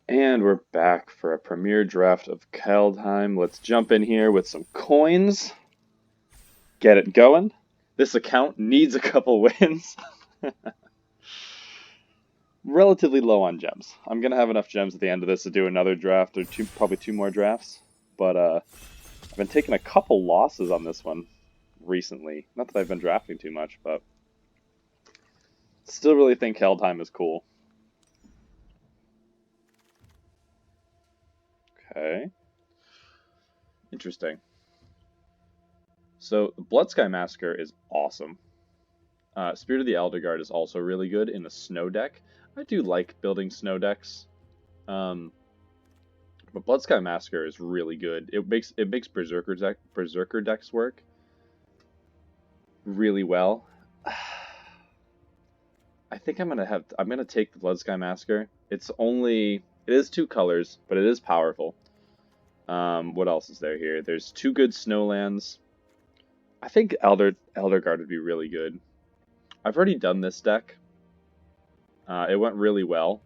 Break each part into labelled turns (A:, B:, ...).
A: And we're back for a premiere draft of Kaldheim. Let's jump in here with some coins. Get it going. This account needs a couple wins. Relatively low on gems. I'm going to have enough gems at the end of this to do another draft, or probably two more drafts. But I've been taking a couple losses on this one recently. Not that I've been drafting too much, but still really think Kaldheim is cool. Okay. Interesting. So, the Bloodsky Massacre is awesome. Spirit of the Elder Guard is also really good in a snow deck. I do like building snow decks. But Bloodsky Massacre is really good. It makes berserker decks work really well. I think I'm gonna take the Bloodsky Massacre. It is two colors, but it is powerful. What else is there here? There's two good snowlands. I think Elder Guard would be really good. I've already done this deck. It went really well.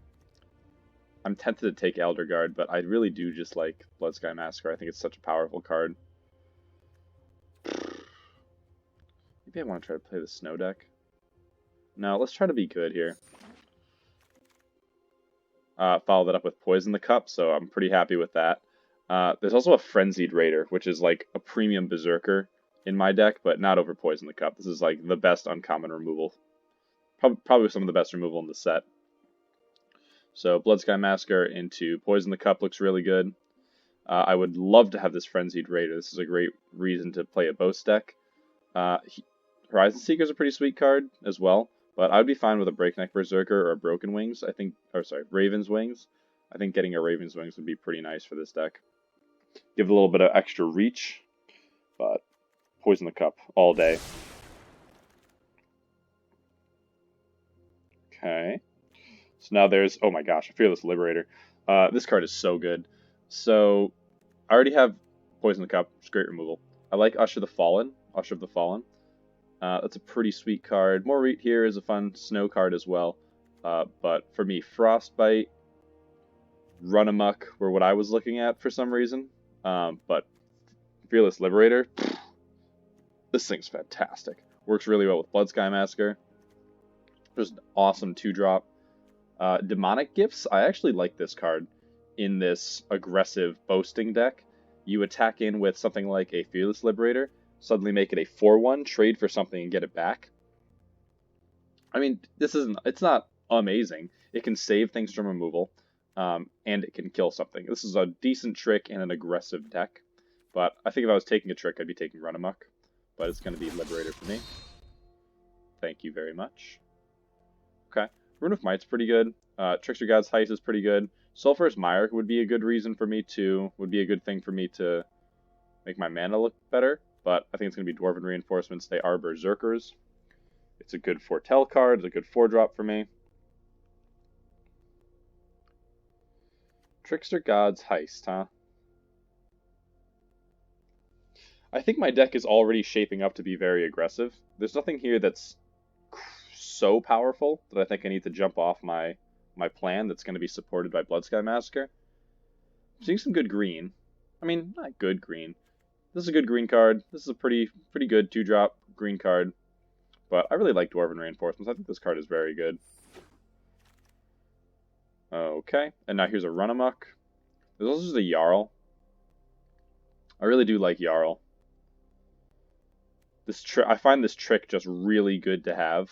A: I'm tempted to take Elder Guard, but I really do just like Bloodsky Massacre. I think it's such a powerful card. Maybe I want to try to play the snow deck. No, let's try to be good here. Follow that up with Poison the Cup, so I'm pretty happy with that. There's also a Frenzied Raider, which is like a premium berserker in my deck, but not over Poison the Cup. This is like the best uncommon removal. Probably some of the best removal in the set. So Bloodsky Massacre into Poison the Cup looks really good. I would love to have this Frenzied Raider. This is a great reason to play a Boast deck. Horizon Seeker is a pretty sweet card as well, but I would be fine with a Breakneck Berserker or a Broken Wings. Raven's Wings. I think getting a Raven's Wings would be pretty nice for this deck. Give it a little bit of extra reach, but Poison the Cup all day. Okay. So now there's, oh my gosh, Fearless Liberator. This card is so good. So I already have Poison the Cup. It's great removal. I like Usher of the Fallen. That's a pretty sweet card. More here is a fun snow card as well. But for me, Frostbite, Run Amok were what I was looking at for some reason. But Fearless Liberator, this thing's fantastic. Works really well with Bloodsky Massacre. Just an awesome 2-drop. Demonic Gifts, I actually like this card in this aggressive boasting deck. You attack in with something like a Fearless Liberator, suddenly make it a 4/1, trade for something and get it back. I mean, it's not amazing. It can save things from removal, and it can kill something. This is a decent trick in an aggressive deck, but I think if I was taking a trick, I'd be taking Run Amok, but it's going to be Liberator for me. Thank you very much. Okay. Rune of Might's pretty good. Trickster God's Heist is pretty good. Sulphurous Mire would be a good reason for me to, would be a good thing for me to make my mana look better, but I think it's going to be Dwarven Reinforcements. They are Berserkers. It's a good Foretell card. It's a good 4-drop for me. Trickster God's Heist, huh? I think my deck is already shaping up to be very aggressive. There's nothing here that's so powerful that I think I need to jump off my plan that's going to be supported by Bloodsky Massacre. I'm seeing some good green. I mean, not good green. This is a good green card. This is a pretty good 2-drop green card. But I really like Dwarven Reinforcements. I think this card is very good. Okay, and now here's a Run Amok. There's also just a Jarl. I really do like Jarl. I find this trick just really good to have,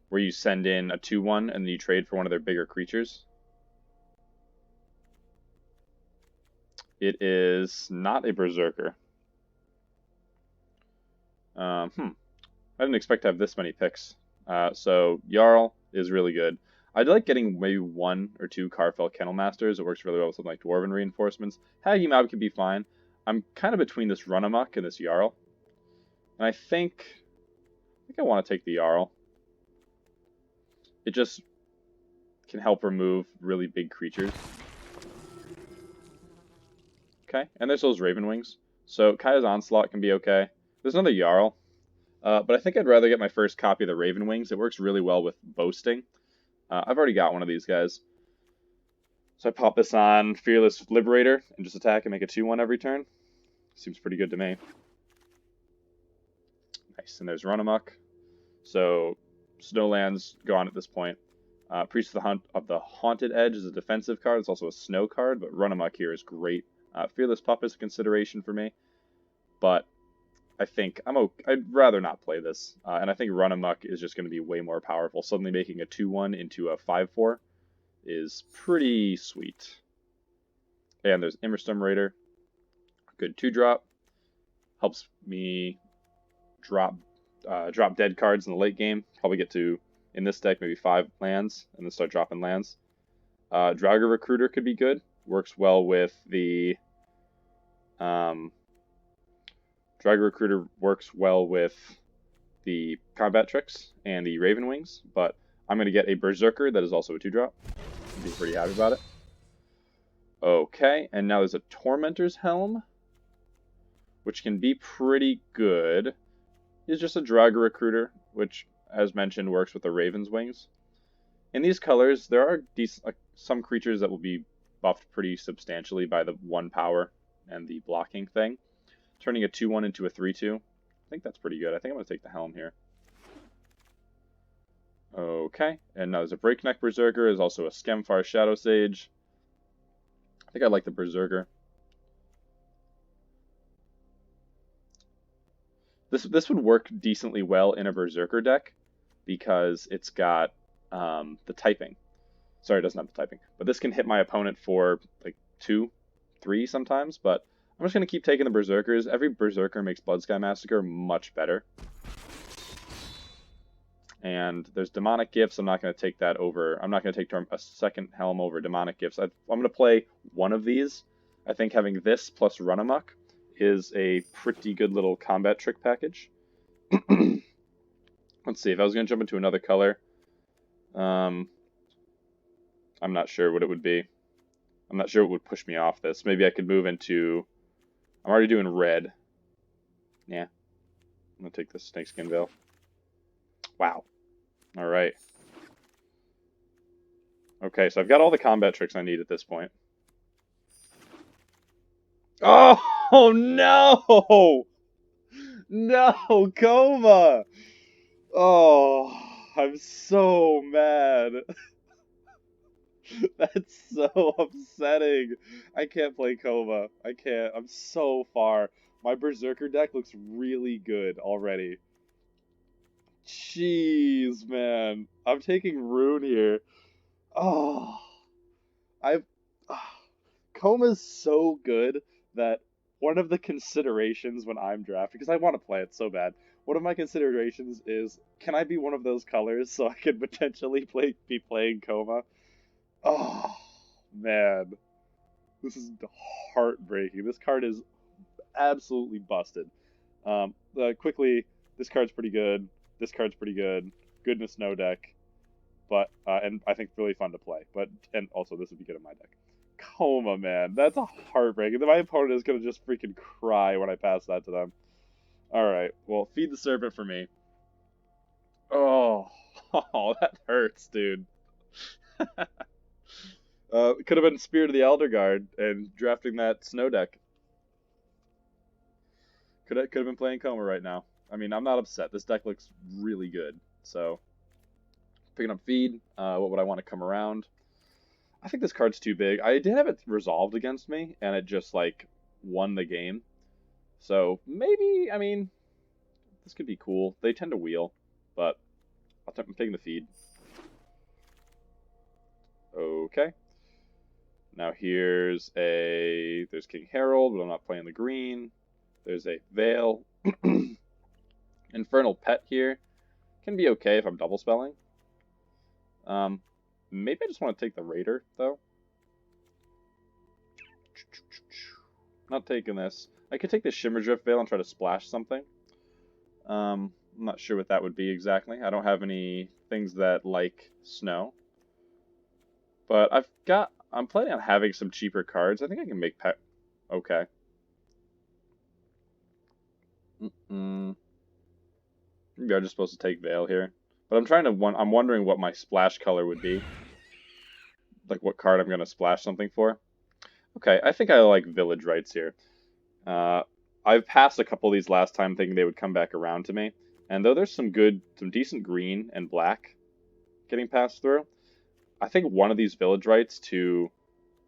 A: where you send in a 2/1 and then you trade for one of their bigger creatures. It is not a Berserker. I didn't expect to have this many picks. So Jarl is really good. I like getting maybe 1 or 2 Karfell Kennel Masters. It works really well with something like Dwarven Reinforcements. Hagimab can be fine. I'm kind of between this Run Amok and this Jarl. And I think I want to take the Jarl. It just can help remove really big creatures. Okay, and there's those Raven Wings. So Kaya's Onslaught can be okay. There's another Jarl. But I think I'd rather get my first copy of the Raven Wings. It works really well with boasting. I've already got one of these guys. So I pop this on Fearless Liberator and just attack and make a 2/1 every turn. Seems pretty good to me. Nice, and there's Run Amok. So Snowland's gone at this point. Priest of the Haunted Edge is a defensive card. It's also a snow card, but Run Amok here is great. Fearless Pup is a consideration for me, but I think I'd rather not play this, and I think Run Amok is just going to be way more powerful. Suddenly making a 2/1 into a 5/4 is pretty sweet. And there's Immerstorm Raider, good 2-drop, helps me drop dead cards in the late game. Probably get to, in this deck, maybe 5 lands, and then start dropping lands. Draugr Recruiter could be good. Works well with the Draugr Recruiter works well with the Combat Tricks and the Raven Wings, but I'm going to get a Berserker that is also a 2-drop. I'd be pretty happy about it. Okay, and now there's a Tormentor's Helm, which can be pretty good. It's just a Draugr Recruiter, which, as mentioned, works with the Raven's Wings. In these colors, there are some creatures that will be buffed pretty substantially by the 1 power and the blocking thing. Turning a 2/1 into a 3/2. I think that's pretty good. I think I'm going to take the Helm here. Okay, and now there's a Breakneck Berserker. There's also a Skemfar Shadow Sage. I think I like the Berserker. This would work decently well in a Berserker deck because it's got the typing. Sorry, it doesn't have the typing. But this can hit my opponent for like 2, 3 sometimes. But I'm just going to keep taking the Berserkers. Every Berserker makes Bloodsky Massacre much better. And there's Demonic Gifts. I'm not going to take that over. I'm not going to take a second Helm over Demonic Gifts. I'm going to play one of these. I think having this plus Run Amok is a pretty good little combat trick package. Let's see, if I was going to jump into another color, I'm not sure what it would be. I'm not sure what would push me off this. Maybe I could move into... I'm already doing red. Yeah. I'm going to take this Snakeskin Veil. Wow. Alright. Okay, so I've got all the combat tricks I need at this point. Oh no! No, Coma! Oh, I'm so mad. That's so upsetting. I can't play Coma. I can't. I'm so far. My Berserker deck looks really good already. Jeez, man. I'm taking Rune here. Oh, Coma's so good that one of the considerations when I'm drafting, because I want to play it so bad, one of my considerations is, can I be one of those colors so I can potentially be playing Coma? Oh, man. This is heartbreaking. This card is absolutely busted. Quickly, this card's pretty good. This card's pretty good. Good in a snow deck. But, and I think really fun to play. And also, this would be good in my deck. Coma, man. That's a heartbreaking. My opponent is going to just freaking cry when I pass that to them. Alright, well, Feed the Serpent for me. Oh, that hurts, dude. Could have been Spirit of the Elder Guard and drafting that snow deck. Could have been playing Coma right now. I mean, I'm not upset. This deck looks really good. So, picking up Feed. What would I want to come around? I think this card's too big. I did have it resolved against me, and it just, like, won the game. So, maybe, I mean, this could be cool. They tend to wheel, but I'm taking the Feed. Okay. Now there's King Harold, but I'm not playing the green. There's a Veil. Infernal Pet here. Can be okay if I'm double spelling. Maybe I just want to take the Raider, though. Not taking this. I could take the Shimmerdrift Veil and try to splash something. I'm not sure what that would be exactly. I don't have any things that like snow. But I'm planning on having some cheaper cards. I think I can make pet. Okay. Maybe I'm just supposed to take Veil here. But I'm wondering what my splash color would be. like what card I'm gonna splash something for. Okay, I think I like Village Rites here. I've passed a couple of these last time thinking they would come back around to me, and though there's some decent green and black getting passed through, I think one of these Village Rites to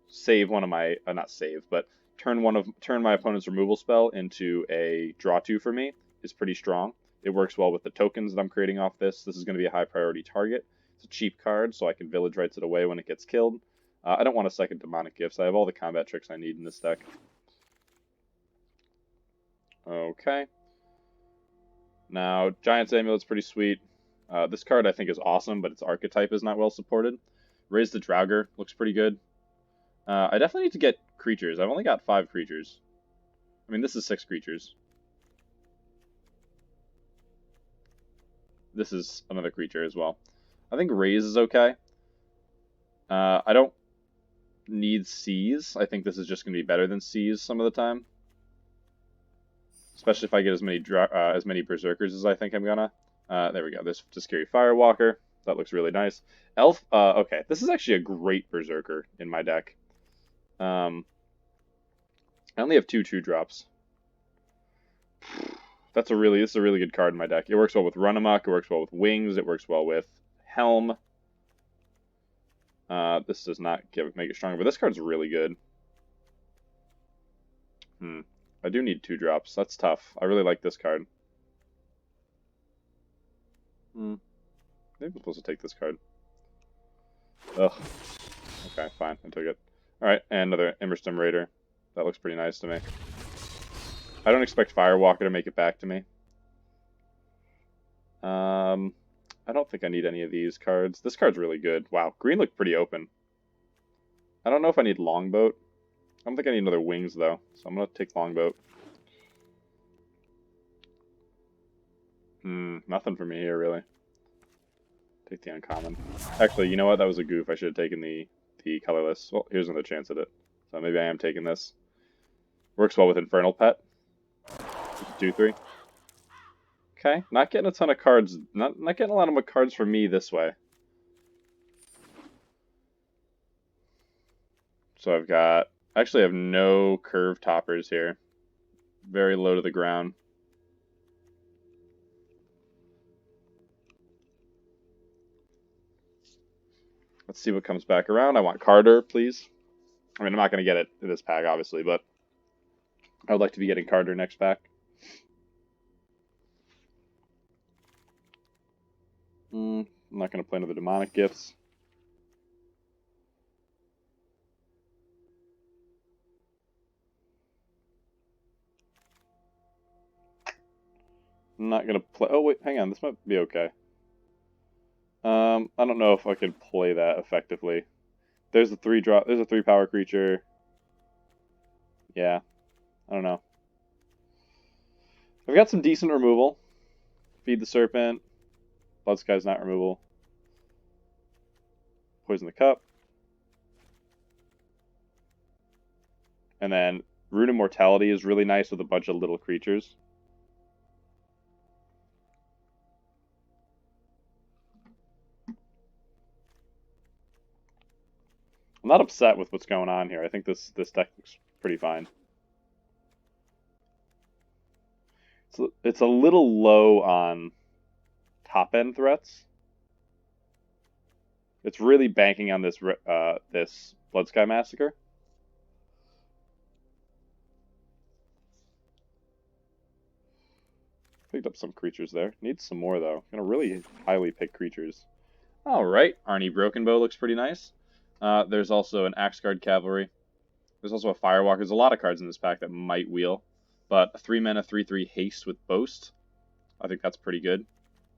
A: save one of my, not save, but turn my opponent's removal spell into a draw 2 for me is pretty strong. It works well with the tokens that I'm creating off this. This is going to be a high priority target. It's a cheap card, so I can Village Rites it away when it gets killed. I don't want a second Demonic Gifts. I have all the combat tricks I need in this deck. Okay. Now, Giant's Amulet's pretty sweet. This card I think is awesome, but its archetype is not well supported. Raise the Draugr looks pretty good. I definitely need to get creatures. I've only got 5 creatures. I mean, this is 6 creatures. This is another creature as well. I think Raise is okay. I don't need Seize. I think this is just going to be better than Seize some of the time. Especially if I get as many Berserkers as I think I'm gonna. There we go. This Discary Firewalker. That looks really nice. Elf. Okay, this is actually a great Berserker in my deck. I only have 2 2-drops. This is a really good card in my deck. It works well with Run Amok. It works well with Wings. It works well with Helm. This does not make it stronger, but this card's really good. I do need 2-drops. That's tough. I really like this card. Maybe I'm supposed to take this card. Ugh. Okay, fine. I took it. Alright, and another Emberstem Raider. That looks pretty nice to me. I don't expect Firewalker to make it back to me. I don't think I need any of these cards. This card's really good. Wow, green looked pretty open. I don't know if I need Longboat. I don't think I need another Wings, though, so I'm going to take Longboat. Nothing for me here, really. Take the uncommon. Actually, you know what? That was a goof. I should have taken the colorless. Well, here's another chance at it. So maybe I am taking this. Works well with Infernal Pet. 2/3. Okay, not getting a ton of cards. Not getting a lot of cards for me this way. So I've got... Actually, I have no curve toppers here. Very low to the ground. Let's see what comes back around. I want Carter, please. I mean, I'm not going to get it in this pack, obviously, but I would like to be getting Carter next pack. I'm not going to play another Demonic Gifts. I'm not going to play... Oh, wait, hang on. This might be okay. I don't know if I can play that effectively. There's a 3-drop. There's a 3-power creature. Yeah. I don't know. I've got some decent removal. Feed the Serpent. Bloodsky's not removal. Poison the Cup. And then Rune Immortality is really nice with a bunch of little creatures. I'm not upset with what's going on here. I think this deck looks pretty fine. So it's a little low on top-end threats. It's really banking on this this Bloodsky Massacre. Picked up some creatures there. Need some more, though. Gonna really highly pick creatures. Alright, Arnie Broken Bow looks pretty nice. There's also an Axguard Cavalry. There's also a Firewalker. There's a lot of cards in this pack that might wheel. But a 3-mana 3/3 haste with Boast. I think that's pretty good.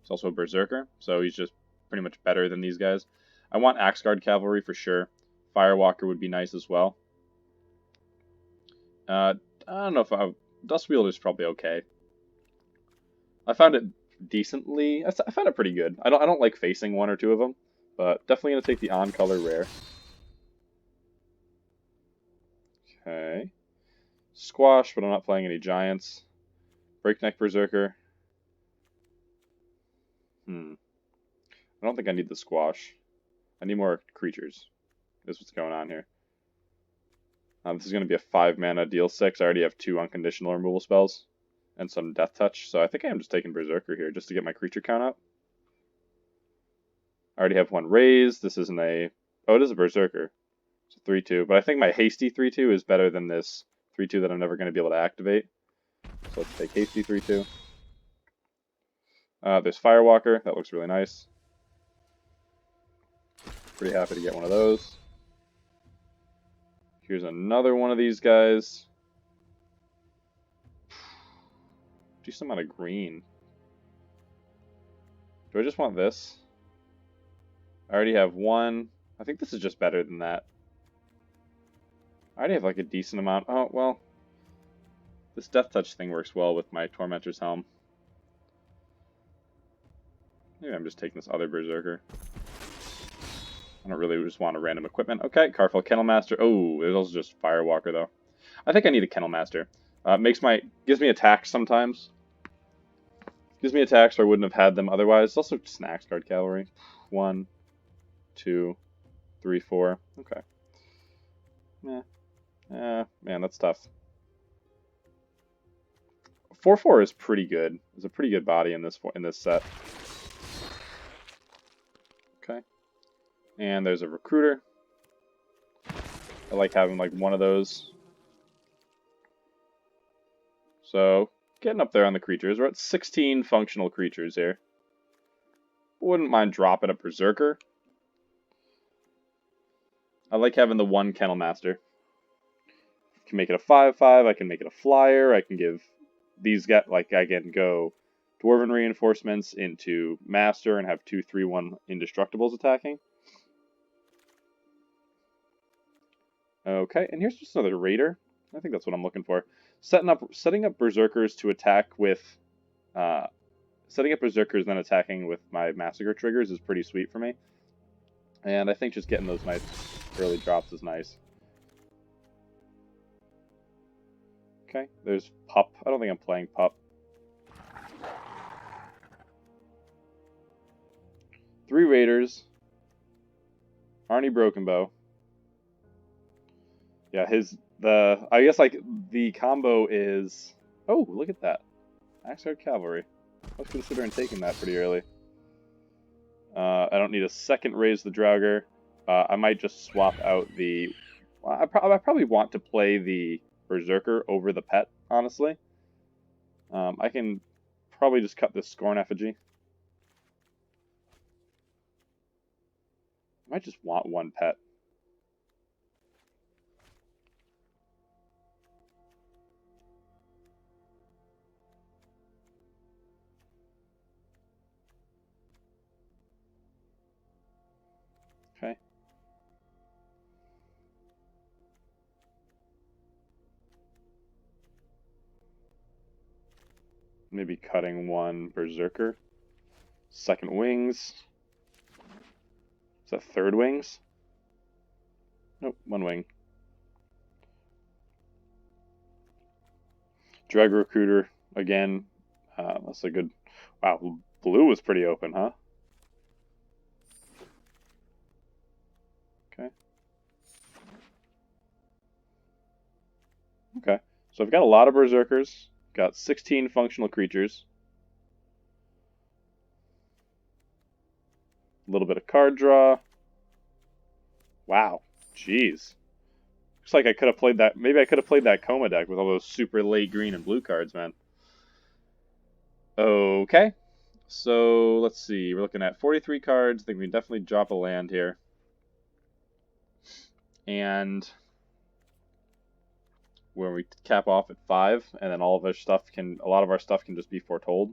A: He's also a Berserker, so he's just pretty much better than these guys. I want Axguard Cavalry for sure. Firewalker would be nice as well. I don't know if Dustwielder's probably okay. I found it decently... I found it pretty good. I don't like facing one or two of them, but definitely going to take the on-color rare. Okay. Squash, but I'm not playing any giants. Breakneck Berserker. I don't think I need the squash. I need more creatures. is what's going on here. This is going to be a 5 mana deal 6. I already have 2 unconditional removal spells and some death touch, so I think I am just taking berserker here just to get my creature count up. I already have 1 raise. This isn't a... Oh, it is a berserker. It's a 3-2, but I think my hasty 3-2 is better than this 3-2 that I'm never going to be able to activate. So let's take hasty 3-2. There's Firewalker. That looks really nice. Pretty happy to get one of those. Here's another one of these guys. Decent amount of green. Do I just want this? I already have 1. I think this is just better than that. I already have like a decent amount. Oh, well. This Death Touch thing works well with my Tormentor's Helm. Maybe I'm just taking this other Berserker. I don't really just want a random equipment. Okay, Carfell Kennelmaster. Oh, there's also just Firewalker though. I think I need a Kennelmaster. Gives me attacks sometimes. Gives me attacks or I wouldn't have had them otherwise. It's also Snacks Guard Cavalry. 1, 2, 3, 4. Okay. Man, that's tough. 4/4 is pretty good. There's a pretty good body in this set. Okay. And there's a Recruiter. I like having like one of those. So, getting up there on the creatures. We're at 16 functional creatures here. Wouldn't mind dropping a Berserker. I like having the 1 Kennelmaster. I can make it a 5/5. I can make it a flyer. I can give these guys, like, I can go Dwarven Reinforcements into Master and have 2 3/1 Indestructibles attacking. Okay, and here's just another Raider. I think that's what I'm looking for. Setting up Berserkers to attack with, setting up Berserkers then attacking with my Massacre triggers is pretty sweet for me. And I think just getting those nice early drops is nice. Okay, there's Pup. I don't think I'm playing Pup. 3 Raiders. Arnie Broken Bow. Yeah, I guess like the combo is... Oh, look at that. Axe Guard Cavalry. I was considering taking that pretty early. I don't need a second raise the Draugr. I might just swap out the... I probably want to play the Berserker over the pet, honestly. I can probably just cut this Scorn Effigy. I might just want 1 pet. Okay. Maybe cutting 1 Berserker. Second Wings. Is that 3rd Wings? Nope, 1 wing. Drag Recruiter again. That's a good... Wow, blue was pretty open, huh? Okay. Okay, so I've got a lot of Berserkers. Got 16 functional creatures. A little bit of card draw. Wow, jeez. Looks like I could have played that. Maybe I could have played that Coma deck with all those super late green and blue cards, man. Okay. So, let's see. We're looking at 43 cards. I think we can definitely drop a land here. And where we cap off at 5, and then all of our stuff can, a lot of our stuff can just be foretold.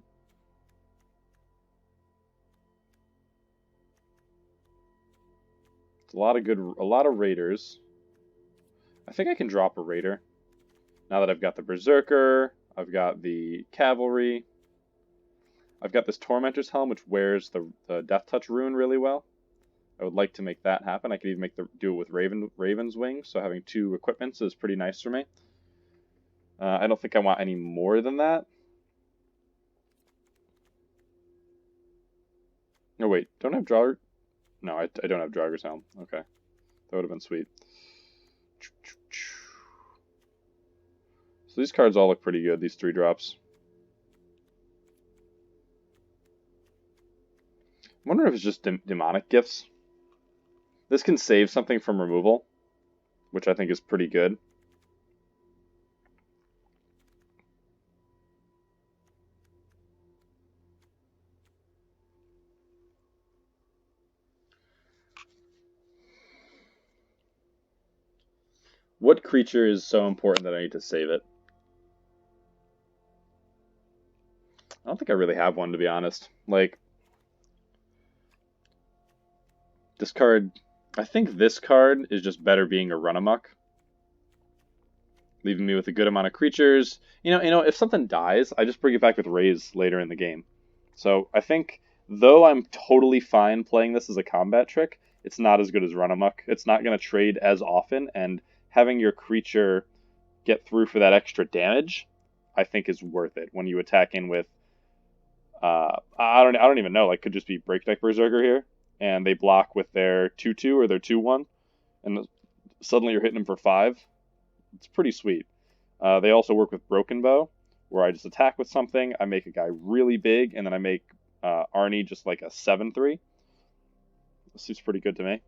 A: It's a lot of Raiders. I think I can drop a Raider. Now that I've got the Berserker, I've got the Cavalry, I've got this Tormentor's Helm, which wears the Death Touch rune really well. I would like to make that happen. I could even do it with Raven's Wing, so having 2 equipments is pretty nice for me. I don't think I want any more than that. No, wait, don't I have Draugr? No, I don't have Draugur's Helm. Okay. That would have been sweet. So these cards all look pretty good, these 3-drops. I wonder if it's just demonic gifts. This can save something from removal, which I think is pretty good. What creature is so important that I need to save it? I don't think I really have one, to be honest. Like, this card... I think this card is just better being a run-amok. Leaving me with a good amount of creatures. You know, if something dies, I just bring it back with Raise later in the game. So I think, though I'm totally fine playing this as a combat trick, it's not as good as run-amok. It's not going to trade as often, and having your creature get through for that extra damage, I think is worth it. When you attack in with, I don't even know, like, could just be Breakneck Berserker here, and they block with their 2/2 or their 2/1, and suddenly you're hitting them for 5. It's pretty sweet. They also work with Broken Bow, where I just attack with something, I make a guy really big, and then I make Arnie just like a 7/3. This seems pretty good to me.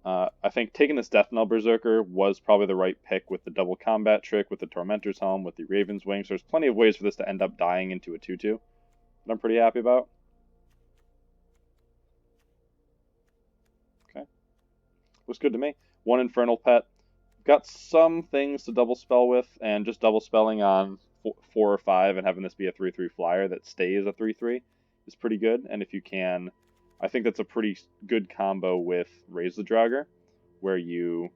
A: I think taking this Death Knell Berserker was probably the right pick with the double combat trick, with the Tormentor's Helm, with the Raven's Wings. There's plenty of ways for this to end up dying into a 2/2 that I'm pretty happy about. Okay. Looks good to me. 1 Infernal Pet. Got some things to double spell with, and just double spelling on 4 or 5 and having this be a 3/3 flyer that stays a 3/3 is pretty good. And if you can, I think that's a pretty good combo with Raise the Draugr, where you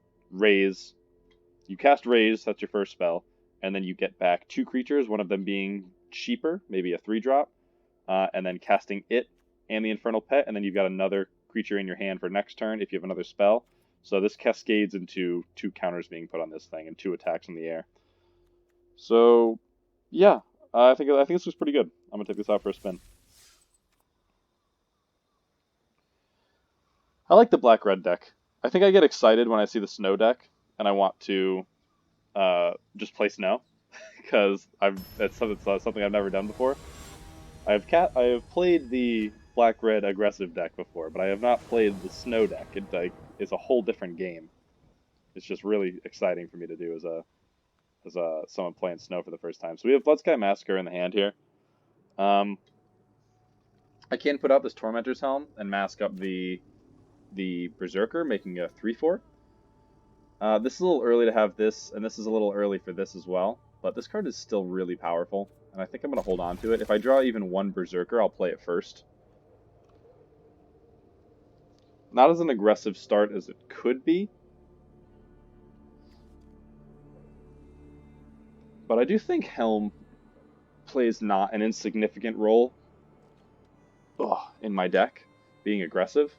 A: cast Raise, that's your first spell, and then you get back 2 creatures, one of them being cheaper, maybe a 3-drop, and then casting it and the Infernal Pet, and then you've got another creature in your hand for next turn if you have another spell. So this cascades into 2 counters being put on this thing and 2 attacks in the air. So, yeah, I think this was pretty good. I'm gonna take this out for a spin. I like the black-red deck. I think I get excited when I see the snow deck, and I want to just play snow, because it's something I've never done before. I have played the black-red aggressive deck before, but I have not played the snow deck. It's a whole different game. It's just really exciting for me to do as someone playing snow for the first time. So we have Bloodsky Massacre in the hand here. I can put out this Tormentor's Helm and mask up the Berserker, making a 3/4. This is a little early to have this, and this is a little early for this as well. But this card is still really powerful, and I think I'm going to hold on to it. If I draw even 1 Berserker, I'll play it first. Not as an aggressive start as it could be, but I do think Helm plays not an insignificant role in my deck, being aggressive.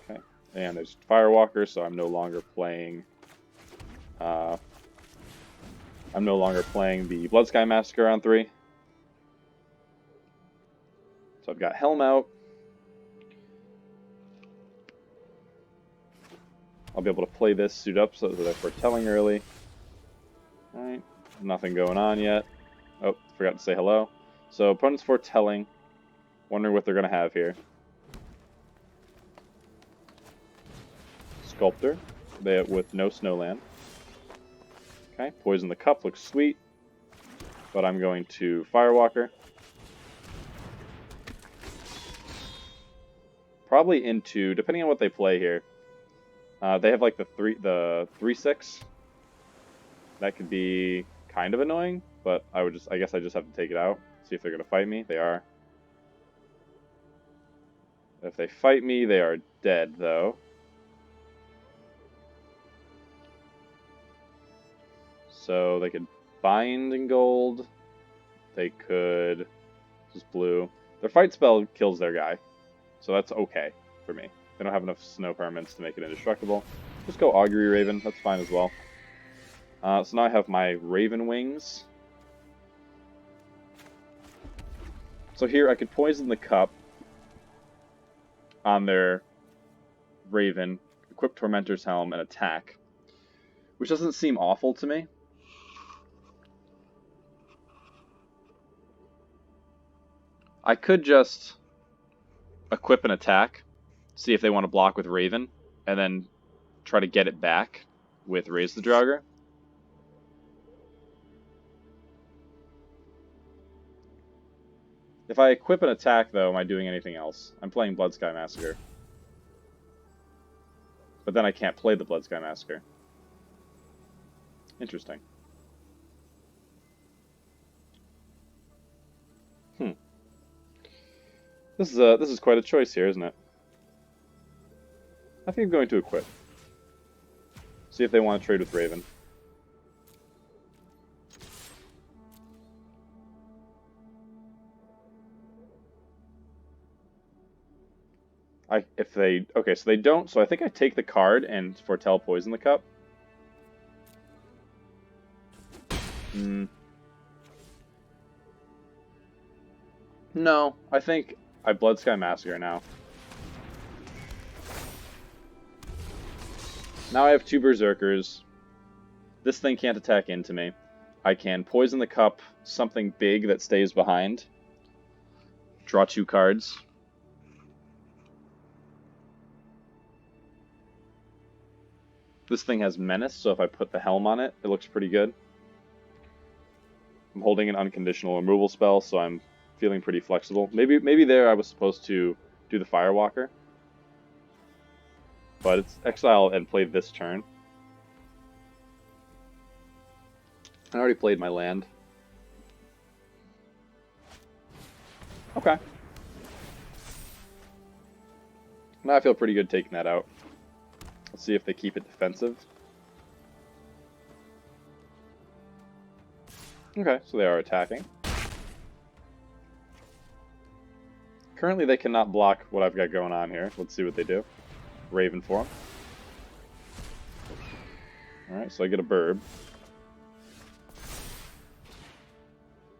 A: Okay, and there's Firewalker, so I'm no longer playing the Bloodsky Massacre on 3. So I've got Helm out. I'll be able to play this suit up so that they're foretelling early. Alright, nothing going on yet. Oh, forgot to say hello. So opponent's foretelling. Wondering what they're going to have here. Sculptor, with no Snowland. Okay, Poison the Cup looks sweet. But I'm going to Firewalker. Probably into, depending on what they play here. They have like the 3/6. That could be kind of annoying, but I guess I just have to take it out. See if they're gonna fight me. They are. If they fight me, they are dead though. So they could bind in gold. They could just blue. Their fight spell kills their guy, so that's okay for me. They don't have enough snow permanents to make it indestructible. Just go Augury Raven, that's fine as well. So now I have my Raven Wings. So here I could Poison the Cup. on their Raven, equip Tormentor's Helm, and attack. Which doesn't seem awful to me. I could just equip an attack, see if they want to block with Raven, and then try to get it back with Raise the Draugr. If I equip an attack, though, am I doing anything else? I'm playing Bloodsky Massacre. But then I can't play the Bloodsky Massacre. Interesting. This is quite a choice here, isn't it? I think I'm going to equip. See if they want to trade with Raven. Okay, so they don't, so I think I take the card and foretell Poison the Cup. No, I think I Bloodsky Massacre now. Now I have 2 berserkers. This thing can't attack into me. I can Poison the Cup, something big that stays behind. Draw 2 cards. This thing has Menace, so if I put the Helm on it, it looks pretty good. I'm holding an unconditional removal spell, so I'm feeling pretty flexible. Maybe there I was supposed to do the Firewalker. But it's exile and play this turn. I already played my land. Okay. Now I feel pretty good taking that out. Let's see if they keep it defensive. Okay, so they are attacking. Currently they cannot block what I've got going on here. Let's see what they do. Raven for them. Alright, so I get a burb.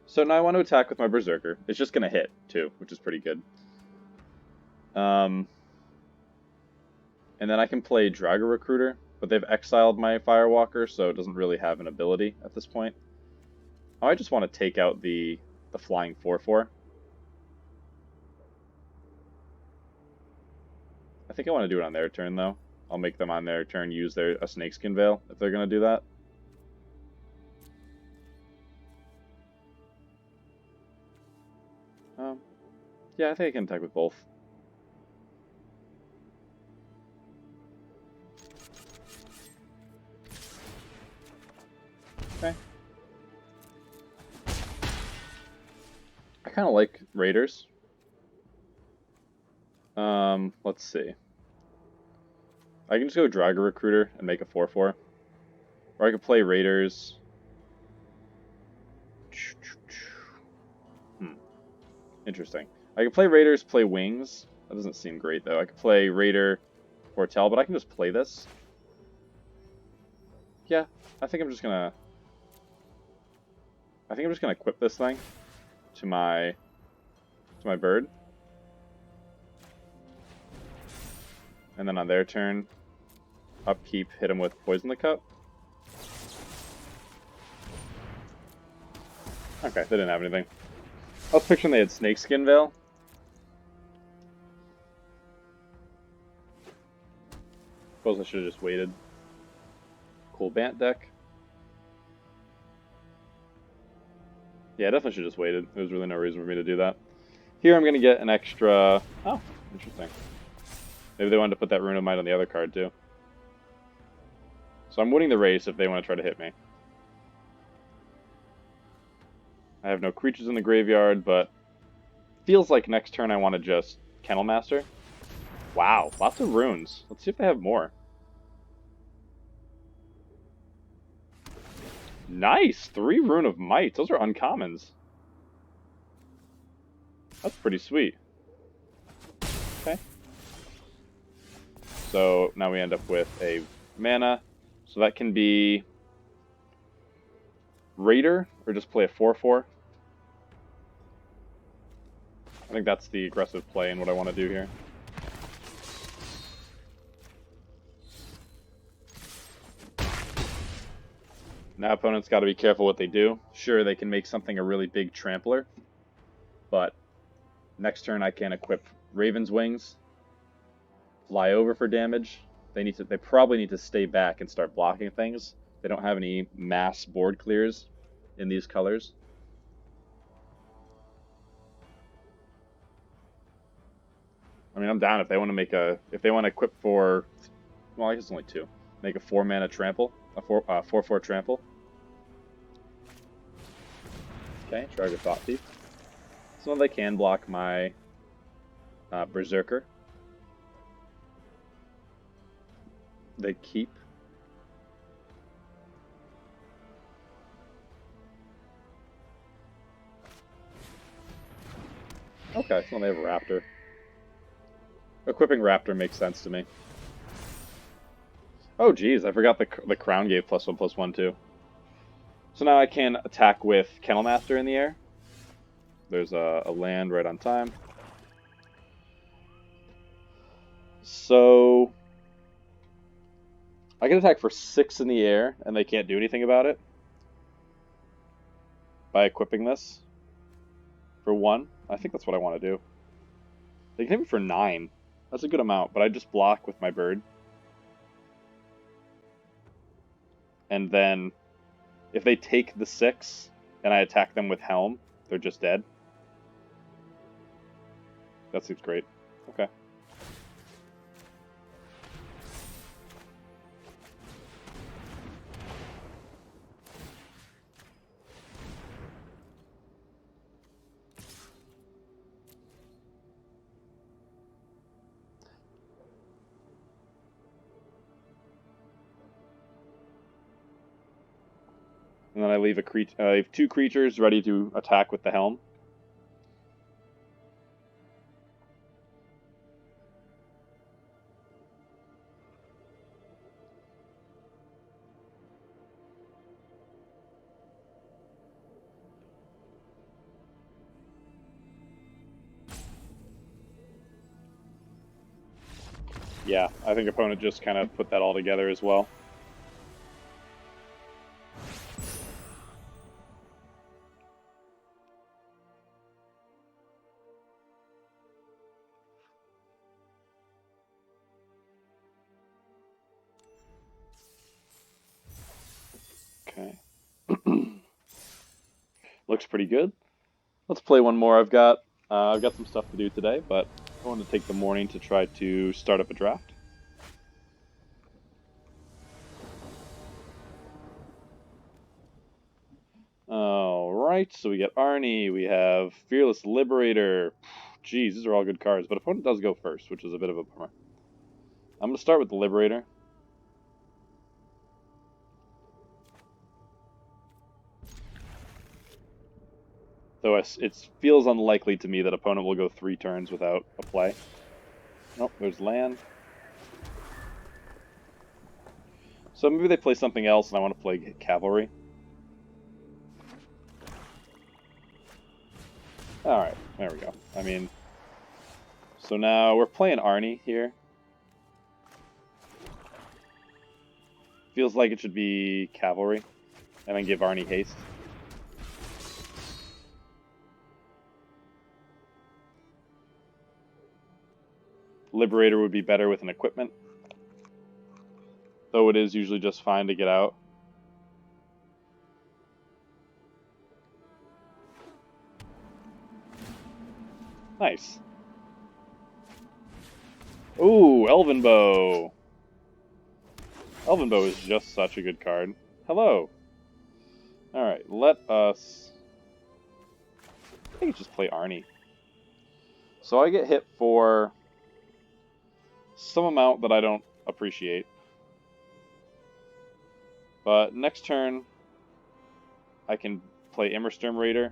A: So now I want to attack with my Berserker. It's just going to hit, too, which is pretty good. And then I can play Draugr Recruiter, but they've exiled my Firewalker, so it doesn't really have an ability at this point. Oh, I just want to take out the flying 4/4. I think I want to do it on their turn, though. I'll make them on their turn use a Snakeskin Veil, if they're going to do that. Yeah, I think I can attack with both. Okay. I kind of like Raiders. Let's see. I can just go Draugr Recruiter and make a 4/4. Or I could play Raiders. Interesting. I could play Raiders, play Wings. That doesn't seem great, though. I could play Raider, Foretell, but I can just play this. Yeah, I think I'm just gonna equip this thing to my bird. And then on their turn, upkeep, hit them with Poison the Cup. Okay, they didn't have anything. I was picturing they had Snakeskin Veil. Suppose I should have just waited. Cool Bant deck. Yeah, I definitely should have just waited. There was really no reason for me to do that. Here I'm going to get an extra... Oh, interesting. Maybe they wanted to put that Rune of Might on the other card, too. So I'm winning the race if they want to try to hit me. I have no creatures in the graveyard, but feels like next turn I want to just Kennel Master. Wow, lots of runes. Let's see if they have more. Nice! 3 Rune of Might. Those are uncommons. That's pretty sweet. Okay. So now we end up with a mana. So that can be Raider, or just play a 4/4. I think that's the aggressive play and what I want to do here. Now opponents got to be careful what they do. Sure, they can make something a really big trampler, but next turn I can equip Raven's Wings, fly over for damage. They probably need to stay back and start blocking things. They don't have any mass board clears in these colors. I mean, I'm down if they want to make if they want to equip for, well, I guess it's only 2. Make a 4-mana trample, a 4/4 trample. Okay, Charge of Thought Thief. So they can block my berserker. They keep. Okay, so they have a Raptor. Equipping Raptor makes sense to me. Oh geez, I forgot the crown gave +1/+1 too. So now I can attack with Kennel Master in the air. There's a land right on time. So I can attack for 6 in the air, and they can't do anything about it by equipping this for 1. I think that's what I want to do. They can hit me for 9. That's a good amount, but I just block with my bird. And then if they take the 6 and I attack them with Helm, they're just dead. That seems great. Okay. And then I leave I have 2 creatures ready to attack with the Helm. Yeah, I think opponent just kind of put that all together as well. Okay. Looks pretty good. Let's play one more. I've got some stuff to do today, but I want to take the morning to try to start up a draft. Alright, so we get Arnie, we have Fearless Liberator. Jeez, these are all good cards, but opponent does go first, which is a bit of a bummer. I'm going to start with the Liberator. Though it feels unlikely to me that opponent will go 3 turns without a play. Nope, there's land. So maybe they play something else and I want to play Cavalry. Alright, there we go. I mean, so now we're playing Arnie here. Feels like it should be Cavalry, and then give Arnie haste. Liberator would be better with an equipment, though it is usually just fine to get out. Nice. Ooh, Elven Bow. Elven Bow is just such a good card. Hello. Alright, let us... I think just play Arnie. So I get hit for some amount that I don't appreciate. But next turn, I can play Immersturm Raider.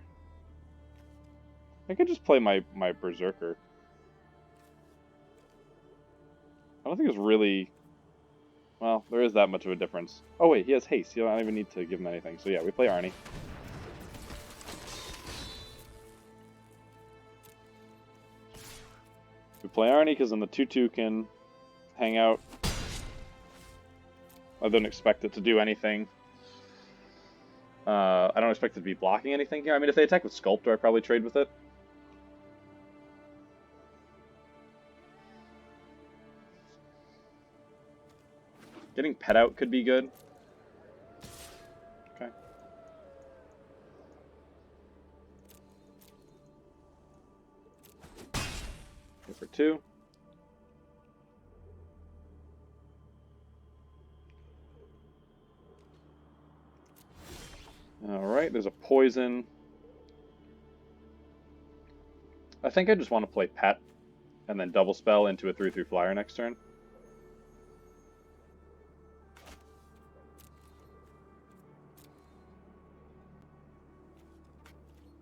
A: I could just play my Berserker. I don't think it's really... Well, there is that much of a difference. Oh wait, he has haste. You don't even need to give him anything. So yeah, we play Arnie. We play Arnie because then the 2/2 can hang out. I don't expect it to do anything. I don't expect it to be blocking anything here. I mean, if they attack with Sculptor, I'd probably trade with it. Getting Pet out could be good. Okay. Go for 2. Alright, there's a poison. I think I just want to play Pet and then double spell into a 3/3 flyer next turn.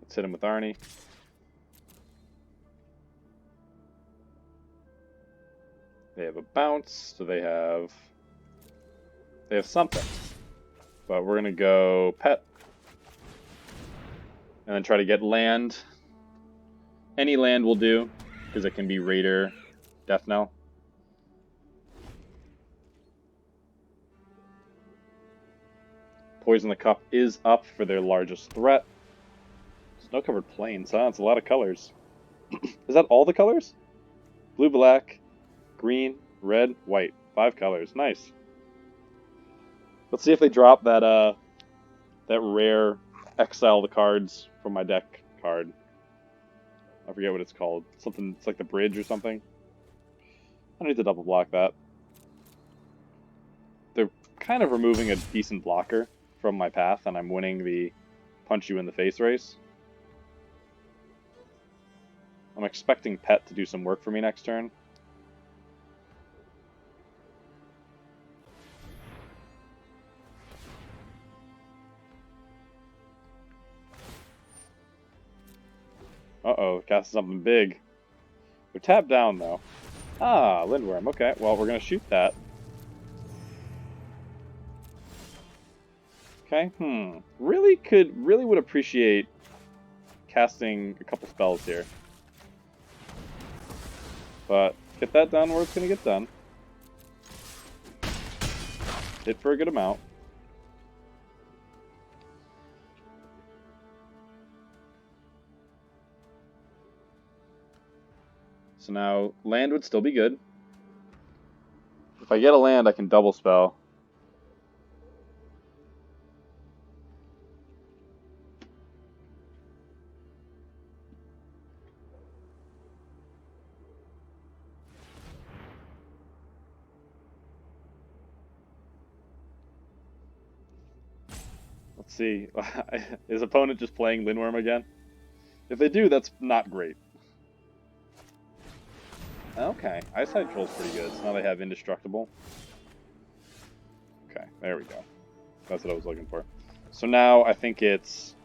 A: Let's hit him with Arnie. They have a bounce, so they have something. But we're gonna go Pet. And then try to get land. Any land will do, because it can be Raider, Death Knell. Poison the Cup is up for their largest threat. Snow-covered plains, huh? It's a lot of colors. Is that all the colors? Blue, black, green, red, white. 5 colors. Nice. Let's see if they drop that that rare exile the cards from my deck card. I forget what it's called. Something, it's like the bridge or something. I need to double block that. They're kind of removing a decent blocker from my path, and I'm winning the punch you in the face race. I'm expecting Pet to do some work for me next turn. Uh-oh, cast something big. They're tapped down, though. Ah, Lindworm. Okay, well, we're going to shoot that. Okay, really would appreciate casting a couple spells here. But get that done where it's going to get done. Hit for a good amount. So now, land would still be good. If I get a land, I can double spell. Let's see. Is opponent just playing Lindworm again? If they do, that's not great. Okay, Eyesight Troll's pretty good, so now they have Indestructible. Okay, there we go. That's what I was looking for. So now I think it's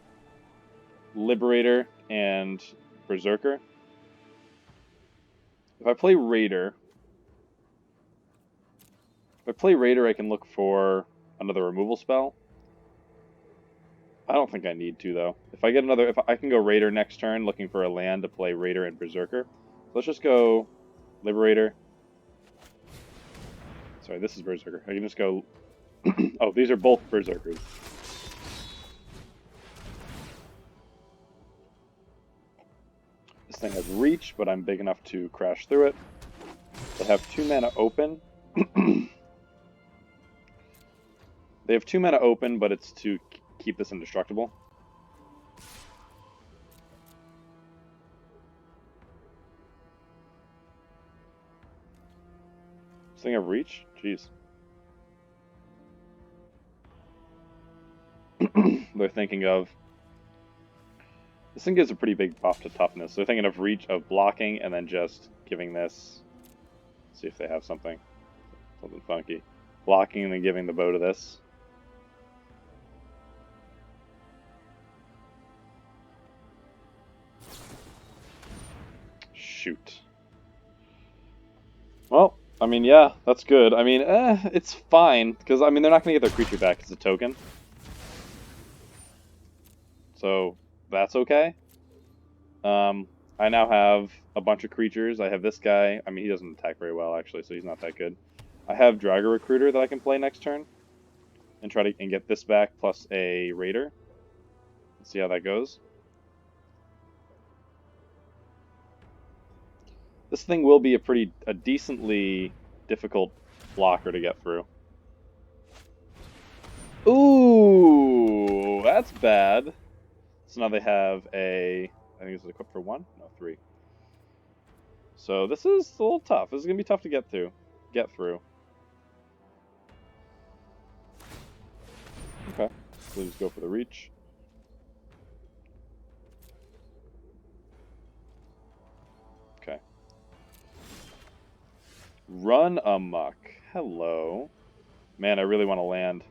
A: Liberator and Berserker. If I play Raider, I can look for another removal spell. I don't think I need to, though. If I can go Raider next turn, looking for a land to play Raider and Berserker. Let's just go Liberator. Sorry, this is Berserker. I can just go... Oh, these are both Berserkers. This thing has reach, but I'm big enough to crash through it. They have 2 mana open. They have 2 mana open, but it's to keep this indestructible. This thing have reach? Jeez. They're thinking of... This thing gives a pretty big buff to toughness. They're thinking of reach, of blocking, and then just giving this... Let's see if they have something funky. Blocking and then giving the bow to this. Shoot. Well, I mean, yeah, that's good. I mean, it's fine, because, I mean, they're not going to get their creature back as a token. So, that's okay. I now have a bunch of creatures. I have this guy. I mean, he doesn't attack very well, actually, so he's not that good. I have Drago Recruiter that I can play next turn and try to get this back plus a Raider. Let's see how that goes. This thing will be a decently difficult blocker to get through. Ooh, that's bad. So now they have a, I think this is equipped for 1? No, 3. So this is a little tough. This is going to be tough to get through. Okay, so just go for the reach. Okay. Run amok. Hello. Man, I really want to land.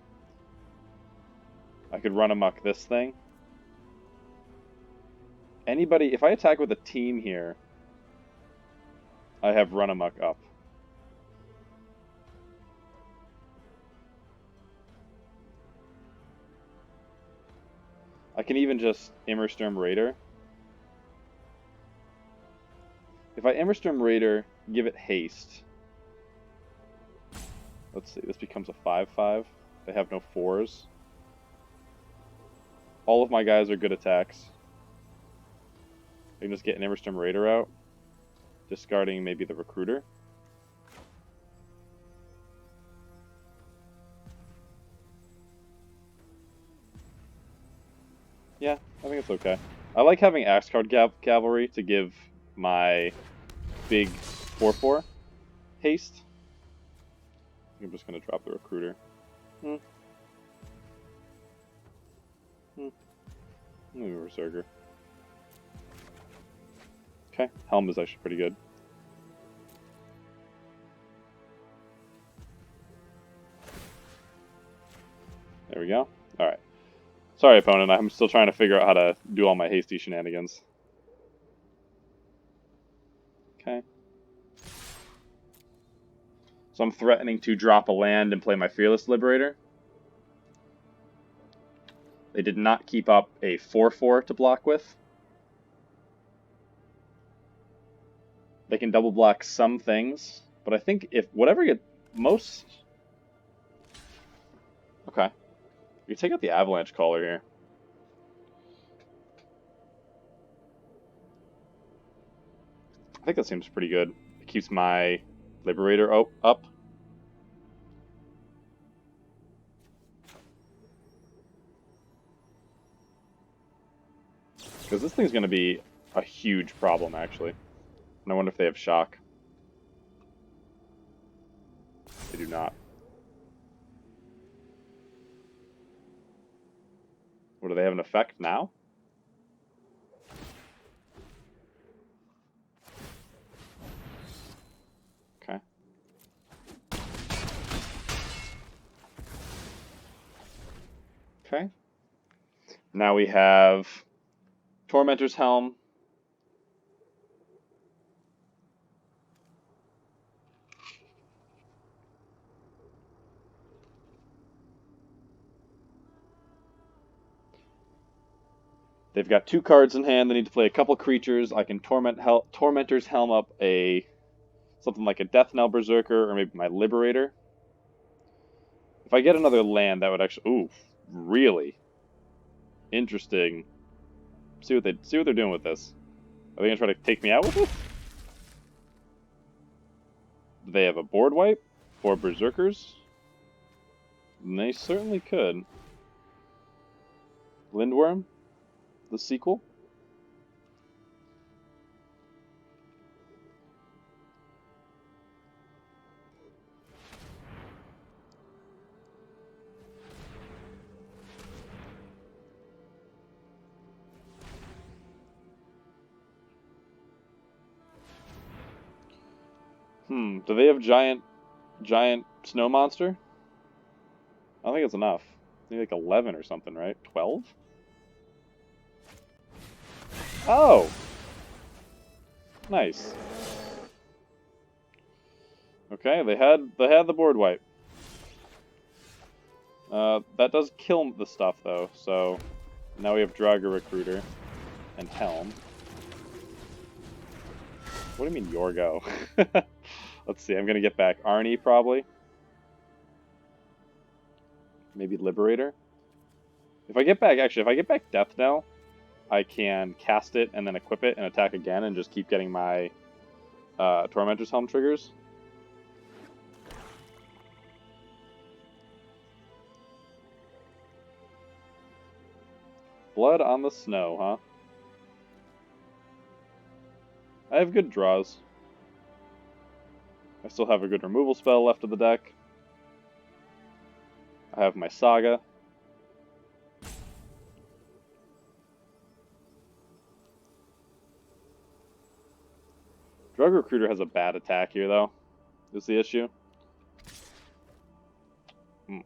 A: I could run amok this thing. Anybody, if I attack with a team here, I have run amok up. I can even just Immersturm Raider. If I Immersturm Raider, give it haste. Let's see, this becomes a 5/5. They have no 4s. All of my guys are good attacks. I can just get an Immersturm Raider out, discarding maybe the Recruiter. Yeah, I think it's okay. I like having Axe Card Cavalry to give my big 4/4 haste. I'm just going to drop the Recruiter. Maybe Berserker. Okay, Helm is actually pretty good. There we go. Alright. Sorry, opponent, I'm still trying to figure out how to do all my hasty shenanigans. Okay. So I'm threatening to drop a land and play my Fearless Liberator. They did not keep up a 4/4 to block with. They can double block some things, but I think if whatever get most... Okay. You take out the Avalanche Caller here. I think that seems pretty good. It keeps my Liberator up. Because this thing's going to be a huge problem, actually. And I wonder if they have shock. They do not. What, do they have an effect now? Okay. Okay. Now we have Tormentor's Helm. They've got 2 cards in hand. They need to play a couple creatures. I can Tormentor's Helm up something like a Death Knell Berserker or maybe my Liberator. If I get another land, that would actually... Ooh, really? Interesting. See what they're doing with this. Are they gonna try to take me out with this? Do they have a board wipe for Berserkers? And they certainly could. Lindworm? The sequel? Do they have giant snow monster? I don't think it's enough. Maybe like 11 or something, right? 12? Oh! Nice. Okay, they had the board wipe. That does kill the stuff though, so now we have Draga Recruiter and Helm. What do you mean Yorgo? Let's see, I'm gonna get back Arnie probably. Maybe Liberator. If I get back, actually, if I get back Death Knell, I can cast it and then equip it and attack again and just keep getting my Tormentor's Helm triggers. Blood on the Snow, huh? I have good draws. I still have a good removal spell left of the deck. I have my Saga. Drug Recruiter has a bad attack here, though, is the issue. I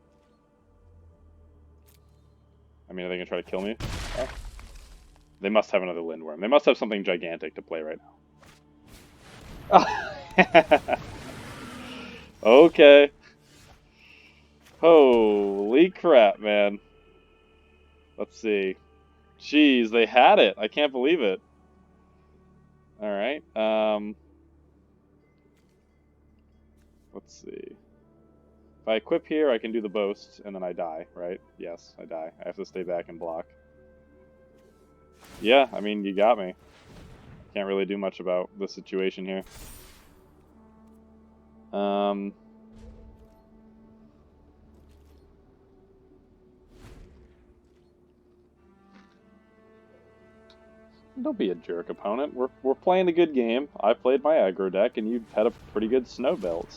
A: mean, are they going to try to kill me? Oh. They must have another Lindworm. They must have something gigantic to play right now. Okay. Holy crap, man. Let's see. Jeez, they had it. I can't believe it. Alright. Let's see. If I equip here, I can do the boast, and then I die, right? Yes, I die. I have to stay back and block. Yeah, I mean, you got me. Can't really do much about the situation here. Don't be a jerk, opponent. We're playing a good game. I played my aggro deck, and you had a pretty good snow build.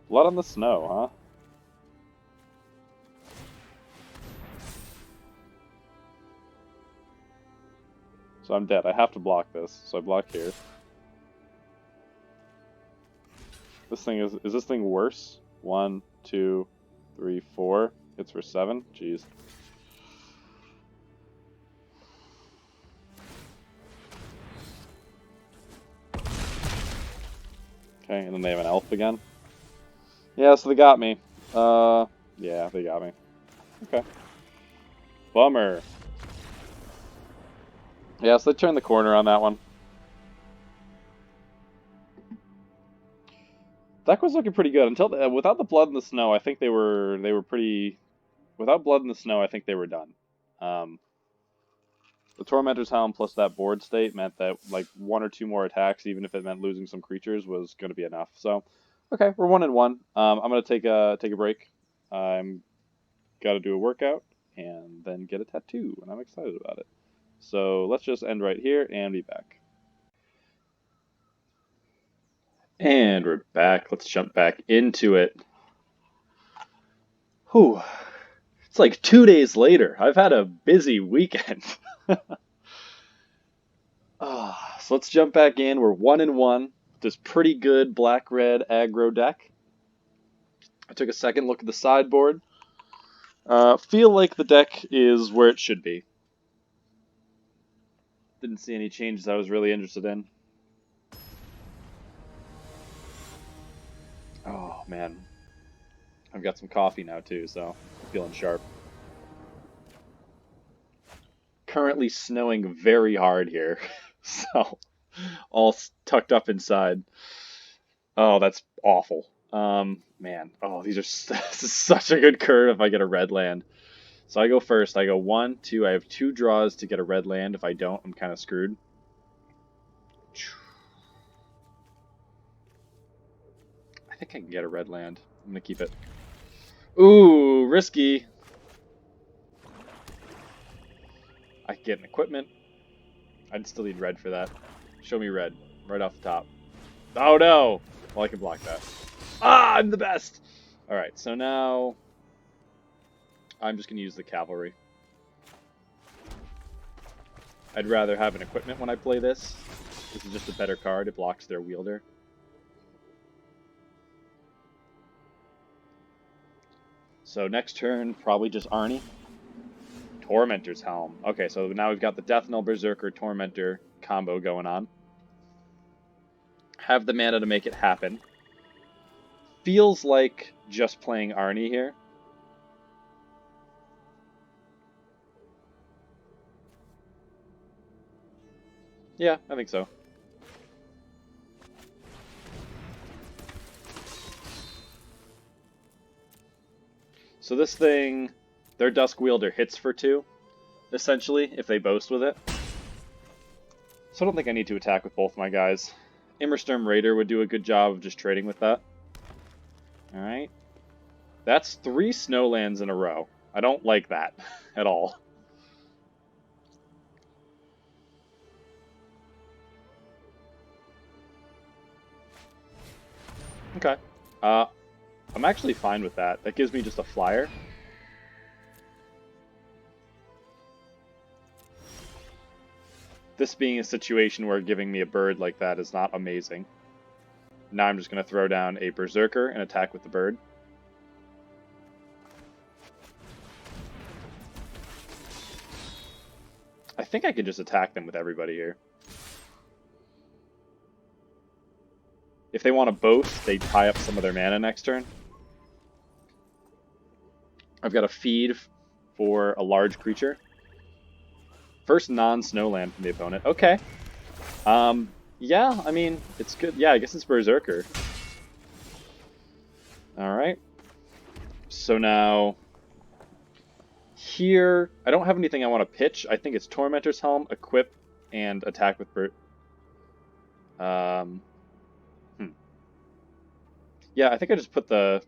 A: Blood on the Snow, huh? So I'm dead. I have to block this. So I block here. This thing is this thing worse? 1, 2, 3, 4. Hits for 7. Jeez. Okay, and then they have an elf again. Yeah, so they got me. Yeah, they got me. Okay. Bummer. Yeah, so they turned the corner on that one. Deck was looking pretty good until without the Blood in the Snow. I think they were pretty. Without Blood in the Snow, I think they were done. The Tormentor's Helm plus that board state meant that like 1 or 2 more attacks, even if it meant losing some creatures, was going to be enough. So, okay, we're 1-1. I'm going to take a break. I'm got to do a workout and then get a tattoo, and I'm excited about it. So let's just end right here and be back. And we're back. Let's jump back into it. Whew. It's like 2 days later. I've had a busy weekend. So let's jump back in. We're 1-1. This pretty good black-red aggro deck. I took a second look at the sideboard. Feel like the deck is where it should be. Didn't see any changes I was really interested in. Oh, man. I've got some coffee now, too, so I'm feeling sharp. Currently snowing very hard here, so all tucked up inside. Oh, that's awful. Man. Oh, this is such a good curve if I get a red land. So I go first. I go 1, 2. I have 2 draws to get a red land. If I don't, I'm kind of screwed. I think I can get a red land. I'm going to keep it. Ooh, risky. I can get an equipment. I'd still need red for that. Show me red. Right off the top. Oh, no. Well, I can block that. Ah, I'm the best. All right, so now I'm just going to use the cavalry. I'd rather have an equipment when I play this. This is just a better card. It blocks their wielder. So next turn, probably just Arnie. Tormentor's Helm. Okay, so now we've got the Death Knell Berserker Tormentor combo going on. Have the mana to make it happen. Feels like just playing Arnie here. Yeah, I think so. So this thing Their Dusk Wielder hits for 2, essentially, if they boast with it. So I don't think I need to attack with both my guys. Immersturm Raider would do a good job of just trading with that. Alright. That's 3 snowlands in a row. I don't like that at all. Okay. I'm actually fine with that. That gives me just a flyer. This being a situation where giving me a bird like that is not amazing. Now I'm just going to throw down a berserker and attack with the bird. I think I could just attack them with everybody here. If they want to boast, they tie up some of their mana next turn. I've got a feed for a large creature. First non-snowland from the opponent. Okay. Yeah, I mean, it's good. Yeah, I guess it's Berserker. Alright. So now, here, I don't have anything I want to pitch. I think it's Tormentor's Helm, equip, and attack with Yeah, I think I just put the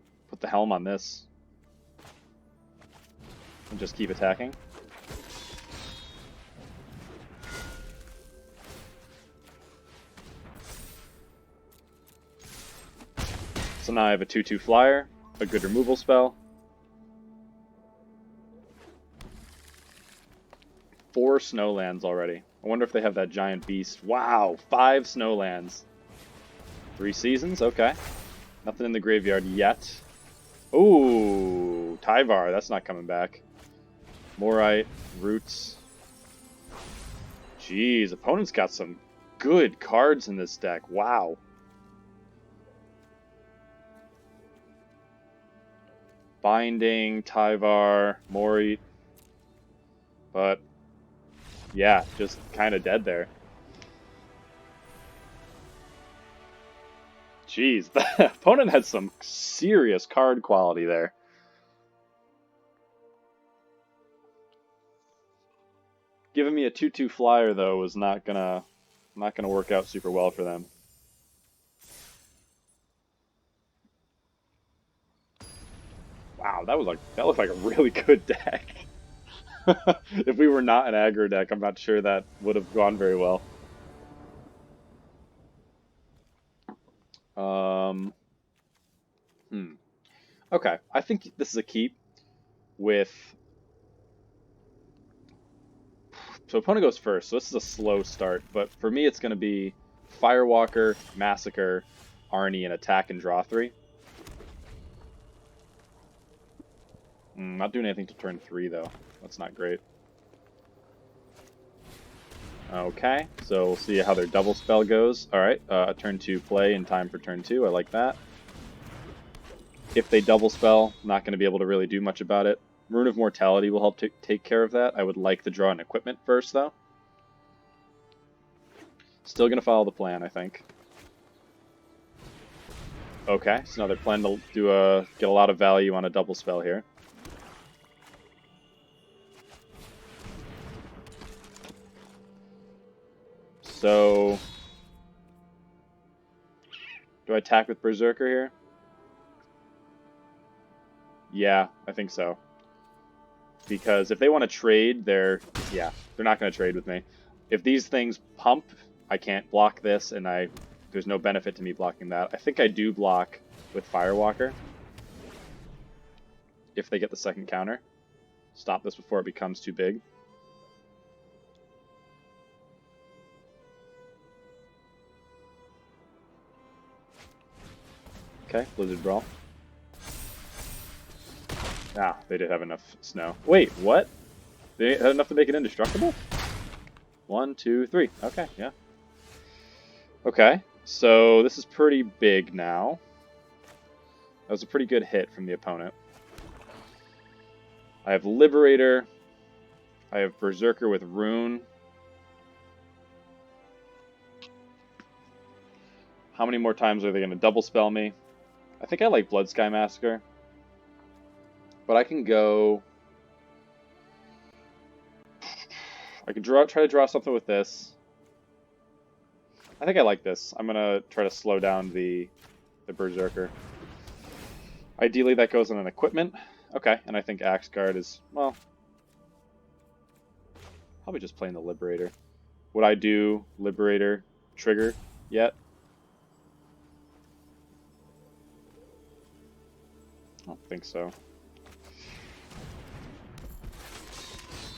A: helm on this. And just keep attacking. So now I have a 2/2 flyer, a good removal spell. 4 snowlands already. I wonder if they have that giant beast. Wow, 5 snowlands. 3 seasons, okay. Nothing in the graveyard yet. Ooh, Tyvar, that's not coming back. Morite, Roots. Jeez, opponent's got some good cards in this deck. Wow. Binding, Tyvar, Morite. But, yeah, just kind of dead there. Jeez, the opponent had some serious card quality there. Giving me a 2/2 flyer though was not gonna work out super well for them. Wow, that looked like a really good deck. If we were not an aggro deck, I'm not sure that would have gone very well. Okay, I think this is a keep with... So opponent goes first, so this is a slow start, but for me it's going to be Firewalker, Massacre, Arnie, and attack and draw 3. Not doing anything to turn 3 though. That's not great. Okay, so we'll see how their double spell goes. Alright, a turn 2 play in time for turn 2. I like that. If they double spell, not going to be able to really do much about it. Rune of Mortality will help take care of that. I would like to draw an equipment first, though. Still going to follow the plan, I think. Okay, so now they're planning to get a lot of value on a double spell here. So, do I attack with Berserker here? Yeah, I think so. Because if they want to trade, they're not going to trade with me. If these things pump, I can't block this, and there's no benefit to me blocking that. I think I do block with Firewalker. If they get the second counter. Stop this before it becomes too big. Okay, Blizzard Brawl. Ah, they did have enough snow. Wait, what? They had enough to make it indestructible? 1, 2, 3. Okay, yeah. Okay, so this is pretty big now. That was a pretty good hit from the opponent. I have Liberator. I have Berserker with Rune. How many more times are they going to double spell me? I think I like Bloodsky Massacre. But I can go I could try to draw something with this. I think I like this. I'm gonna try to slow down the berserker. Ideally, that goes on an equipment. Okay, and I think Axe Guard is, well, probably just playing the Liberator. Would I do Liberator trigger yet? I don't think so.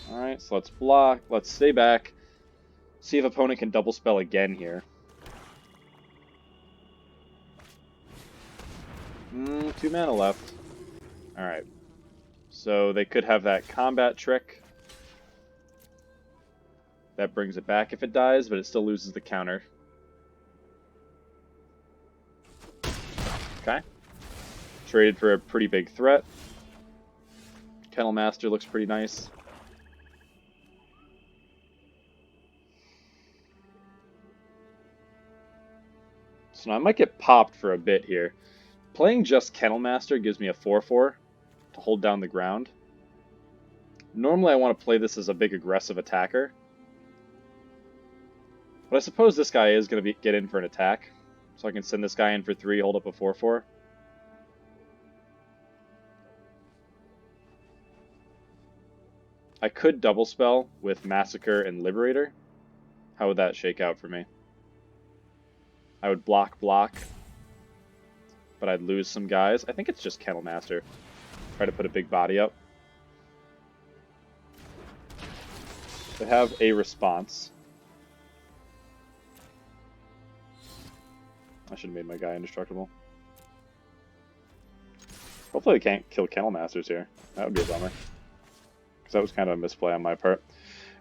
A: Alright, so let's block. Let's stay back. See if opponent can double spell again here. 2 mana left. Alright. So they could have that combat trick. That brings it back if it dies, but it still loses the counter. Okay. Traded for a pretty big threat. Kennel Master looks pretty nice. So now I might get popped for a bit here. Playing just Kennel Master gives me a 4/4 to hold down the ground. Normally I want to play this as a big aggressive attacker. But I suppose this guy is going to get in for an attack. So I can send this guy in for 3, hold up a 4/4. I could double spell with Massacre and Liberator. How would that shake out for me? I would block, but I'd lose some guys. I think it's just Kennel Master. Try to put a big body up. They have a response. I should have made my guy indestructible. Hopefully they can't kill Kennel Masters here. That would be a bummer. Because that was kind of a misplay on my part.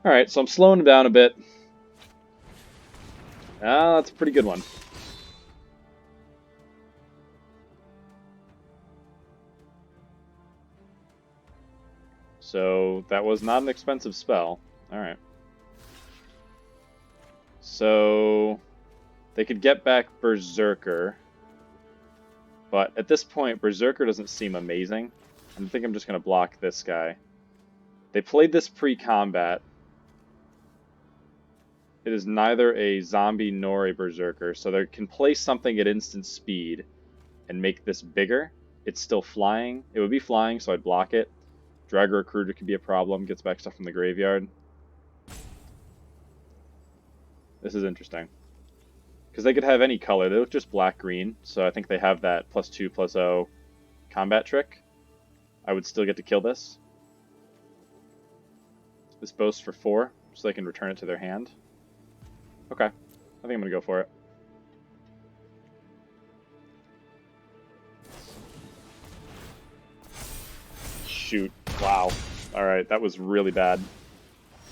A: Alright, so I'm slowing down a bit. Ah, that's a pretty good one. So that was not an expensive spell. Alright. So they could get back Berserker. But at this point, Berserker doesn't seem amazing. I think I'm just going to block this guy. They played this pre-combat. It is neither a zombie nor a berserker, so they can play something at instant speed and make this bigger. It's still flying. It would be flying, so I'd block it. Dragger Recruiter could be a problem, gets back stuff from the graveyard. This is interesting. Because they could have any color. They look just black-green, so I think they have that +2/+0 combat trick. I would still get to kill this. This boasts for 4, so they can return it to their hand. Okay, I think I'm going to go for it. Shoot. Wow. Alright, that was really bad.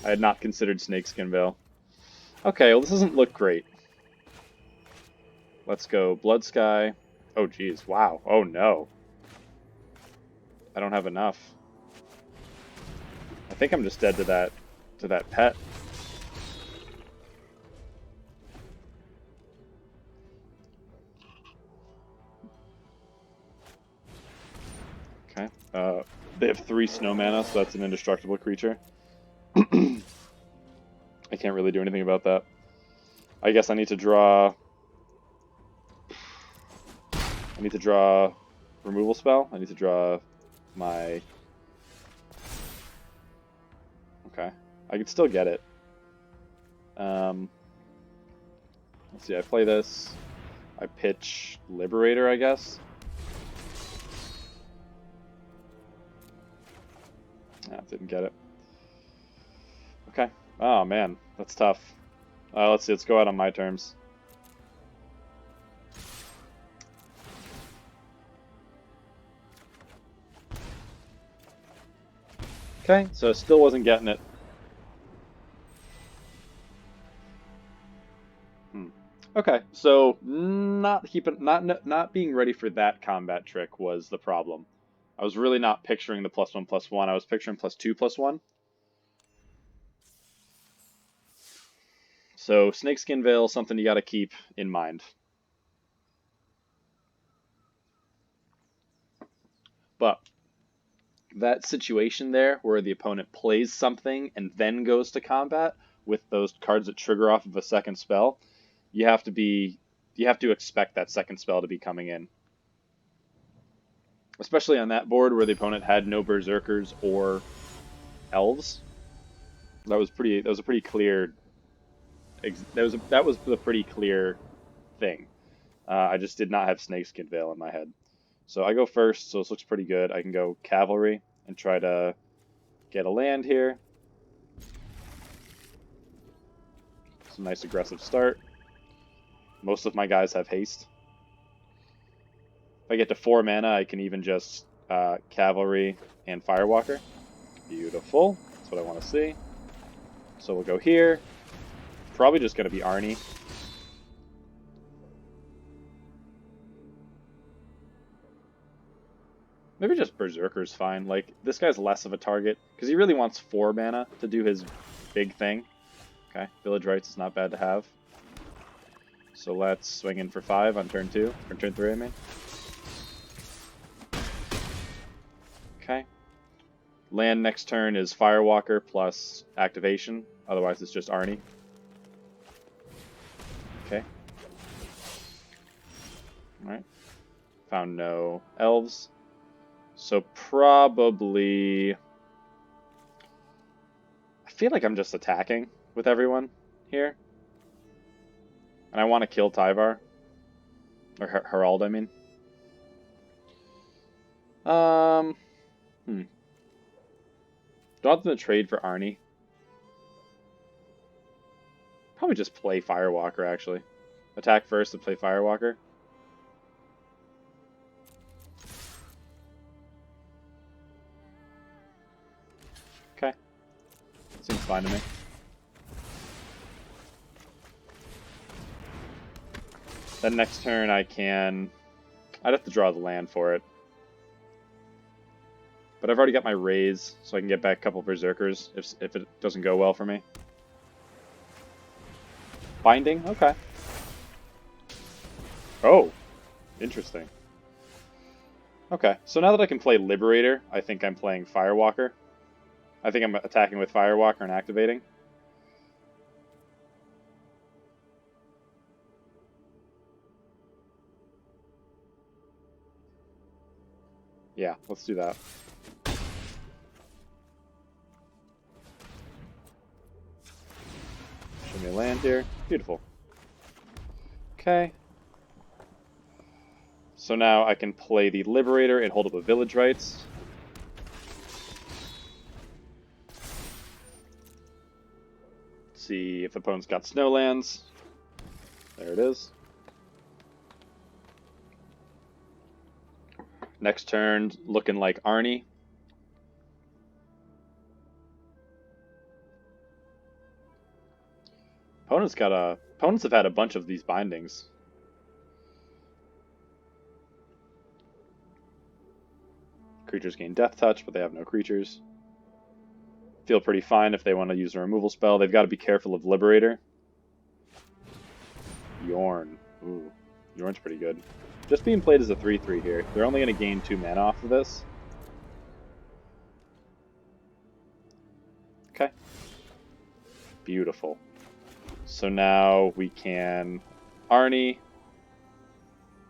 A: I had not considered Snakeskin Veil. Okay, well this doesn't look great. Let's go Bloodsky. Oh geez, wow. Oh no. I don't have enough. I think I'm just dead to that pet. Okay. They have 3 snow mana, so that's an indestructible creature. I can't really do anything about that. I guess I need to draw removal spell. I need to draw my... Okay. I can still get it. Let's see, I play this. I pitch Liberator, I guess. Ah, didn't get it. Okay. Oh man, that's tough. Let's see, let's go out on my terms. Okay, so still wasn't getting it. Okay, so not being ready for that combat trick was the problem. I was really not picturing the +1/+1. I was picturing +2/+1. So Snakeskin Veil, something you got to keep in mind. But that situation there where the opponent plays something and then goes to combat with those cards that trigger off of a second spell, you have to expect that second spell to be coming in. Especially on that board where the opponent had no berserkers or elves. That was a pretty clear thing. I just did not have Snakeskin Veil in my head. So I go first, so this looks pretty good. I can go Cavalry and try to get a land here. It's a nice aggressive start. Most of my guys have haste. If I get to 4 mana, I can even just Cavalry and Firewalker. Beautiful. That's what I want to see. So we'll go here. Probably just going to be Arnie. Maybe just Berserker's fine. Like, this guy's less of a target, because he really wants 4 mana to do his big thing. Okay, Village Rites is not bad to have. So let's swing in for 5 on turn 2, or turn 3, I mean. Okay. Land next turn is Firewalker plus activation, otherwise it's just Arnie. Okay. Alright. Found no elves. So probably... I feel like I'm just attacking with everyone here. And I want to kill Tyvar. Or Herald, I mean. Do I want them to trade for Arnie? Probably just play Firewalker, actually. Attack first and play Firewalker. Okay. Seems fine to me. Then next turn I can... I'd have to draw the land for it. But I've already got my raise, so I can get back a couple Berserkers if it doesn't go well for me. Binding? Okay. Oh, interesting. Okay, so now that I can play Liberator, I think I'm playing Firewalker. I think I'm attacking with Firewalker and activating. Yeah, let's do that. Show me a land here. Beautiful. Okay. So now I can play the Liberator and hold up a Village Rites. See if the opponent's got Snowlands. There it is. Next turn, looking like Arnie. Opponents have had a bunch of these bindings. Creatures gain Death Touch, but they have no creatures. Feel pretty fine if they want to use a removal spell. They've got to be careful of Liberator. Yorn. Ooh, Yorn's pretty good. Just being played as a 3/3 here. They're only going to gain 2 mana off of this. Okay. Beautiful. So now we can Arnie,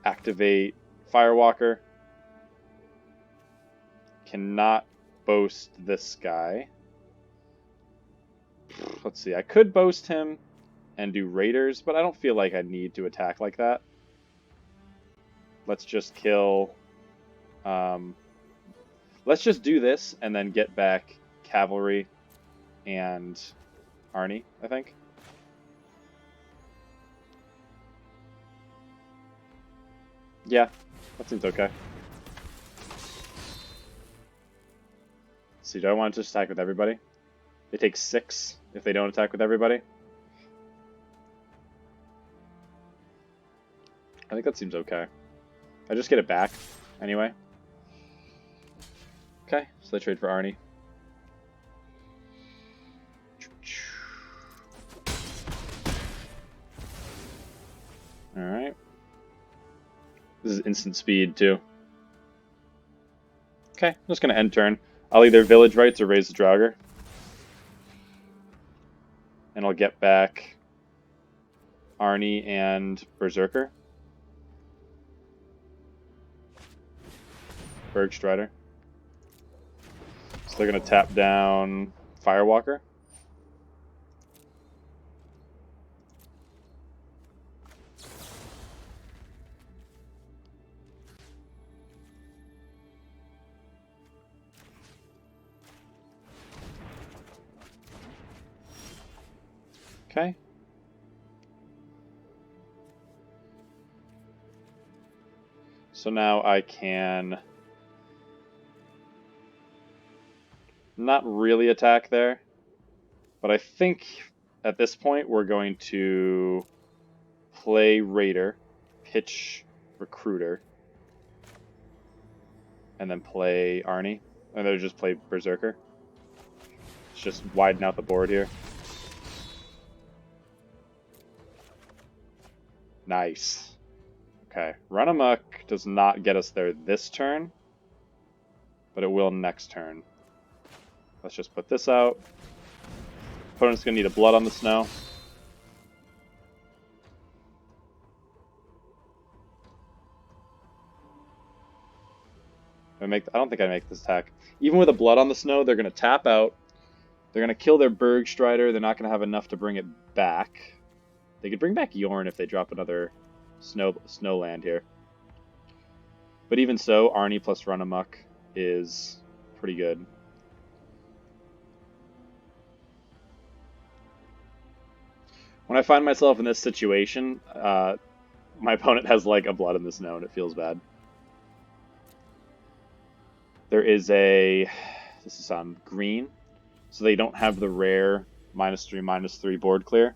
A: activate Firewalker. Cannot boast this guy. Let's see, I could boast him and do Raiders, but I don't feel like I need to attack like that. Let's just kill... let's just do this and then get back Cavalry and Arnie, I think. Yeah, that seems okay. Let's see, do I want to just attack with everybody? They take 6 if they don't attack with everybody. I think that seems okay. I just get it back anyway. Okay, so they trade for Arnie. Alright. This is instant speed too. Okay, I'm just going to end turn. I'll either village rights or raise the Draugr. And I'll get back Arnie and Berserker. Bergstrider. So they're going to tap down Firewalker. Okay. So now I can not really attack there, but I think at this point we're going to play Raider, pitch Recruiter, and then play Arnie, and then just play Berserker. Let's just widen out the board here. Nice. Okay, Run Amok does not get us there this turn, but it will next turn. Let's just put this out. Opponent's going to need a Blood on the Snow. I don't think I make this attack. Even with a Blood on the Snow, they're going to tap out. They're going to kill their Bergstrider. They're not going to have enough to bring it back. They could bring back Yorn if they drop another Snowland here. But even so, Arnie plus Run Amok is pretty good. When I find myself in this situation, my opponent has like a Blood in the Snow and it feels bad. There is this is on green, so they don't have the rare -3/-3 board clear.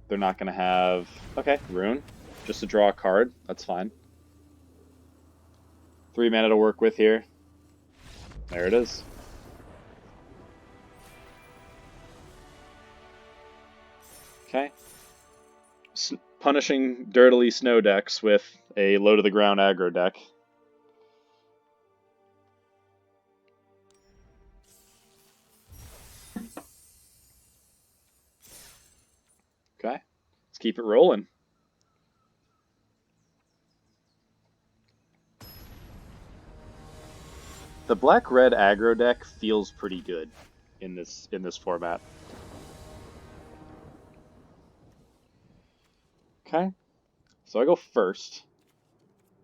A: They're not going to have... Okay, Rune. Just to draw a card. That's fine. 3 mana to work with here. There it is. Okay. Punishing dirtily snow decks with a low-to-the-ground aggro deck. Okay, let's keep it rolling. The black-red aggro deck feels pretty good in this format. Okay, so I go first.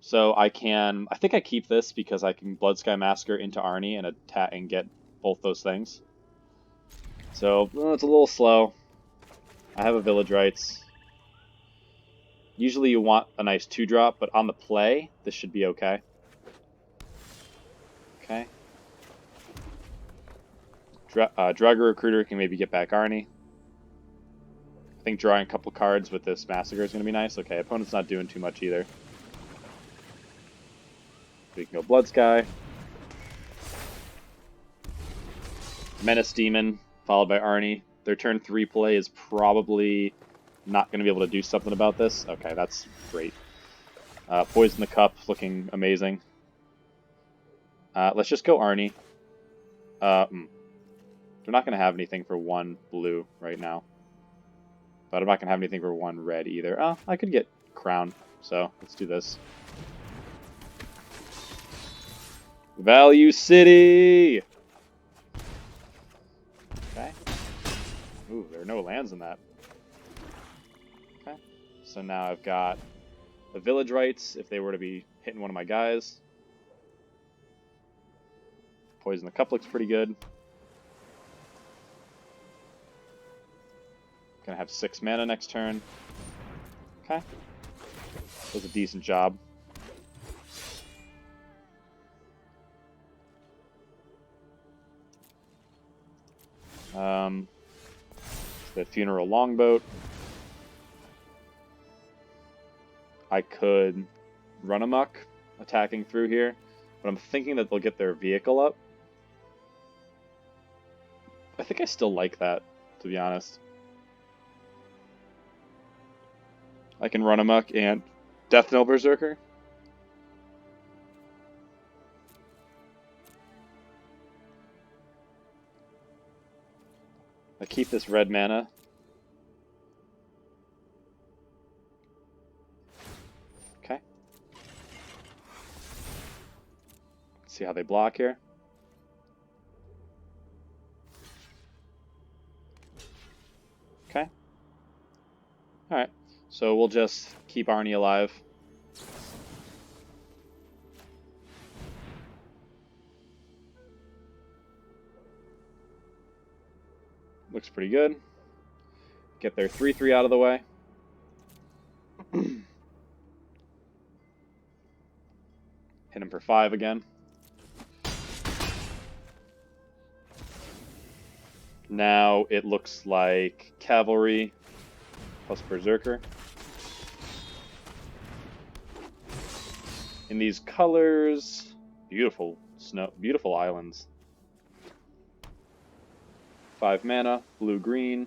A: So I think I keep this because I can Bloodsky Massacre into Arnie and attack and get both those things. So it's a little slow. I have a Village Rights. Usually you want a nice 2-drop, but on the play, this should be okay. Okay. Draugr Recruiter can maybe get back Arnie. I think drawing a couple cards with this Massacre is going to be nice. Okay, opponent's not doing too much either. We can go Bloodsky. Menace Demon, followed by Arnie. Their turn 3 play is probably not going to be able to do something about this. Okay, that's great. Poison the Cup, looking amazing. Let's just go Arnie. They're not going to have anything for 1 blue right now. But I'm not going to have anything for 1 red either. Oh, I could get Crown, so let's do this. Value City! Okay. Ooh, there are no lands in that. Okay. So now I've got the Village Rights if they were to be hitting one of my guys. Poison the Cup looks pretty good. Gonna have 6 mana next turn. Okay. Does a decent job. The Funeral Longboat. I could Run Amok attacking through here, but I'm thinking that they'll get their vehicle up. I think I still like that, to be honest. I can Run Amok and Death Knell Berserker. keep this red mana. Okay. See how they block here. Okay. Alright. So we'll just keep Arnie alive. Looks pretty good. Get their 3/3 out of the way. Hit him for 5 again. Now it looks like cavalry plus berserker. In these colors, beautiful snow, beautiful islands. 5 mana, blue-green.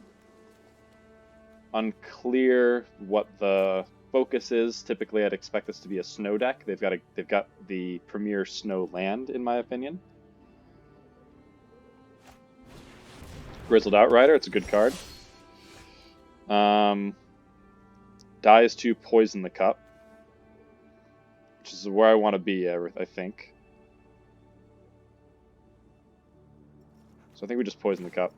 A: Unclear what the focus is. Typically, I'd expect this to be a snow deck. They've got the premier snow land, in my opinion. Grizzled Outrider, it's a good card. Dies to poison the cup, which is where I want to be, I think. So I think we just poison the cup.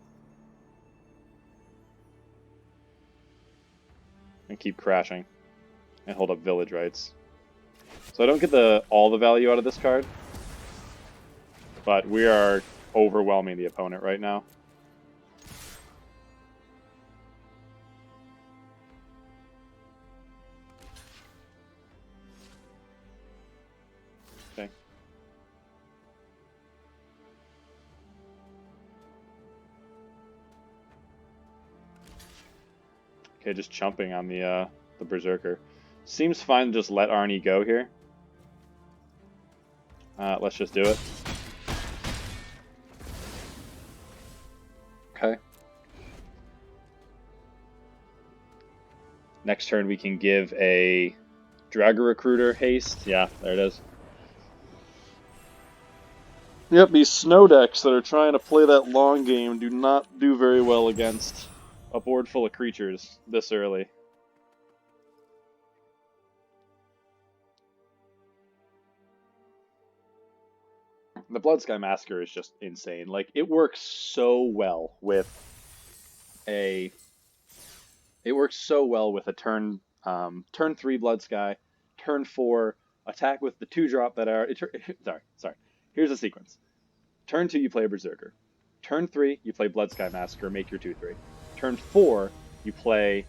A: And keep crashing. And hold up village rights. So I don't get all the value out of this card. But we are overwhelming the opponent right now. Okay. Okay, just chumping on the berserker. Seems fine to just let Arnie go here. Let's just do it. Okay. Next turn we can give a Dragger Recruiter haste. Yeah, there it is. Yep, these snow decks that are trying to play that long game do not do very well against a board full of creatures this early. The Bloodsky Massacre is just insane. Like, it works so well with a turn 3 Bloodsky, turn 4 attack with the 2-drop that are sorry. Here's the sequence. Turn 2 you play a Berserker. Turn 3 you play Bloodsky Massacre, make your 2/3. Turn 4 you play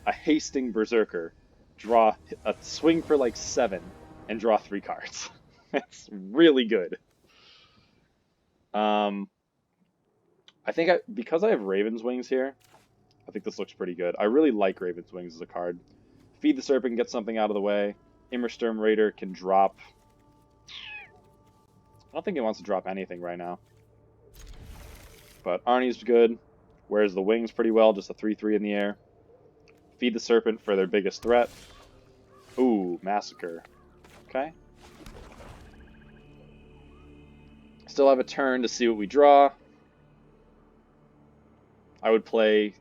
A: a hasting Berserker, draw a swing for like 7 and draw 3 cards. It's really good. I think because I have Raven's Wings here, I think this looks pretty good. I really like Raven's Wings as a card. Feed the Serpent, get something out of the way. Immersturm Raider can drop. I don't think he wants to drop anything right now. But Arnie's good. Wears the wings pretty well, just a 3/3 in the air. Feed the Serpent for their biggest threat. Ooh, Massacre. Okay. Still have a turn to see what we draw. I would play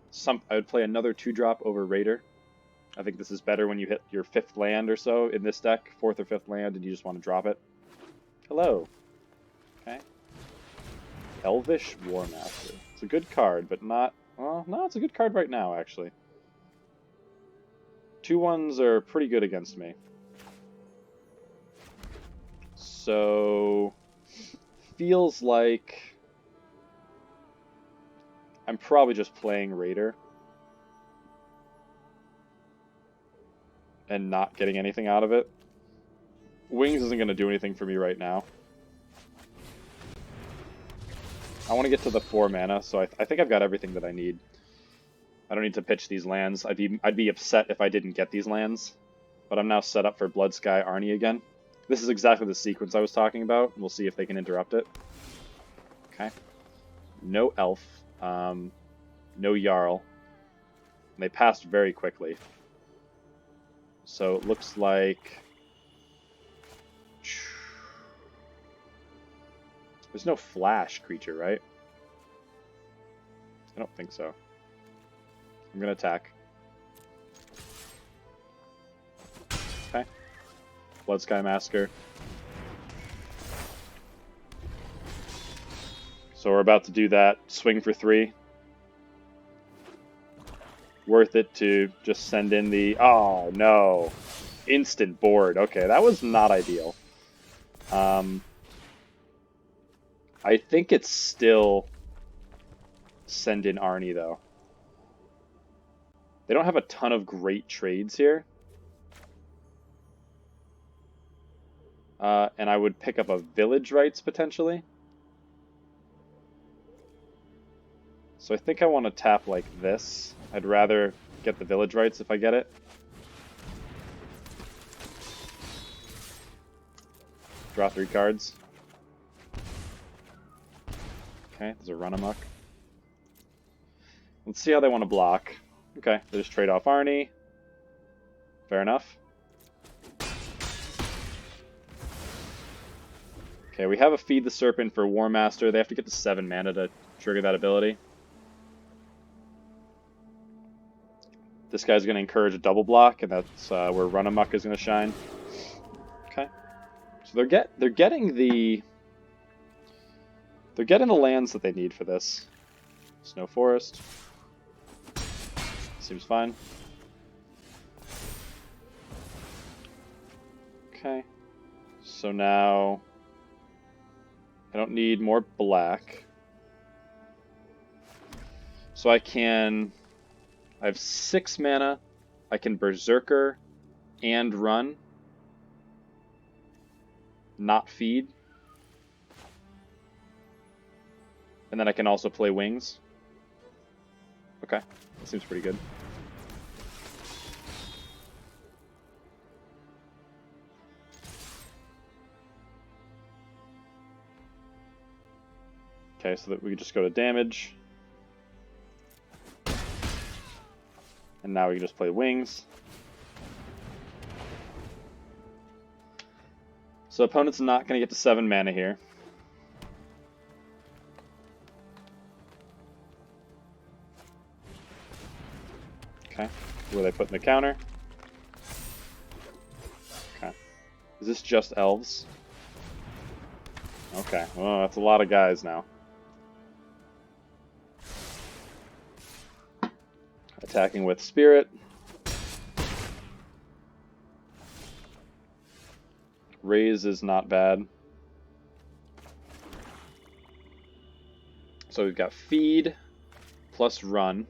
A: another 2-drop over Raider. I think this is better when you hit your 5th land or so in this deck, 4th or 5th land, and you just want to drop it. Hello. Okay. Elvish War Master. It's a good card, but not... Well, no, it's a good card right now, actually. 2/1s are pretty good against me. So... feels like I'm probably just playing Raider and not getting anything out of it. Wings isn't going to do anything for me right now. I want to get to the 4 mana, so I think I've got everything that I need. I don't need to pitch these lands. I'd be upset if I didn't get these lands, but I'm now set up for Bloodsky Arnie again. This is exactly the sequence I was talking about. We'll see if they can interrupt it. Okay. No Elf. No Jarl. And they passed very quickly. So it looks like... There's no flash creature, right? I don't think so. I'm going to attack. Okay. Bloodsky Massacre. So we're about to do that. Swing for 3. Worth it to just send in the... Oh, no. Instant board. Okay, that was not ideal. I think it's still send in Arnie, though. They don't have a ton of great trades here. And I would pick up a village rights, potentially. So I think I want to tap like this. I'd rather get the village rights if I get it. Draw 3 cards. Okay, there's a run amok. Let's see how they want to block. Okay, they just trade off Arnie. Fair enough. Okay, we have a Feed the Serpent for War Master. They have to get to 7 mana to trigger that ability. This guy's going to encourage a double block, and that's where Run Amok is going to shine. Okay, so they're getting the lands that they need for this. Snow Forest seems fine. Okay, so now I don't need more black, so I have 6 mana. I can berserker and run, not feed. And then I can also play wings. Okay, that seems pretty good. Okay, so that we can just go to damage. And now we can just play wings. So opponent's not going to get to 7 mana here. Okay, where they put in the counter. Okay, is this just elves? Okay, well that's a lot of guys now. Attacking with Spirit. Raise is not bad. So we've got Feed plus Run.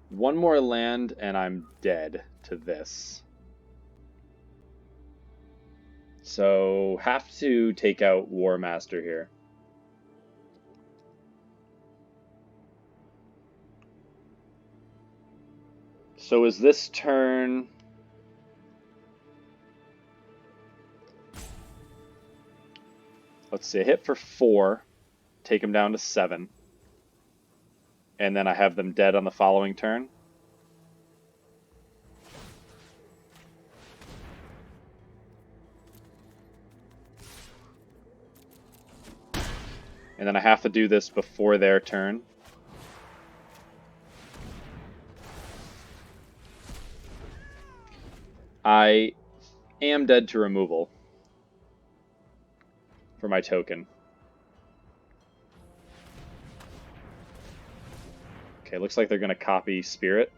A: One more land and I'm dead to this. So have to take out War Master here. So is this turn... Let's see, a hit for 4, take him down to 7. And then I have them dead on the following turn. And then I have to do this before their turn. I am dead to removal for my token. Okay, looks like they're going to copy Spirit.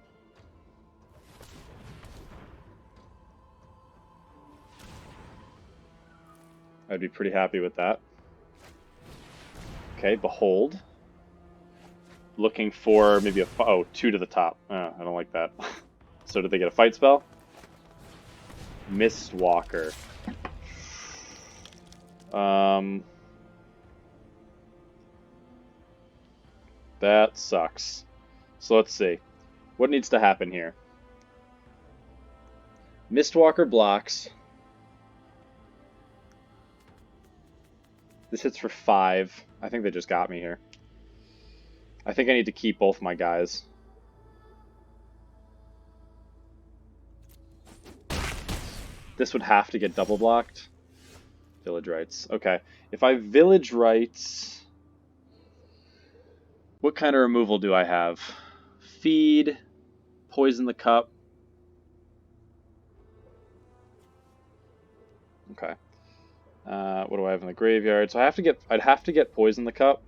A: I'd be pretty happy with that. Okay, Behold. Looking for maybe a 2 to the top. I don't like that. So did they get a fight spell? Mistwalker. That sucks. So let's see. What needs to happen here? Mistwalker blocks. This hits for 5. I think they just got me here. I think I need to keep both my guys. This would have to get double blocked. Village rights. Okay. If I village rights, what kind of removal do I have? Feed, poison the cup. Okay. What do I have in the graveyard? So I'd have to get poison the cup.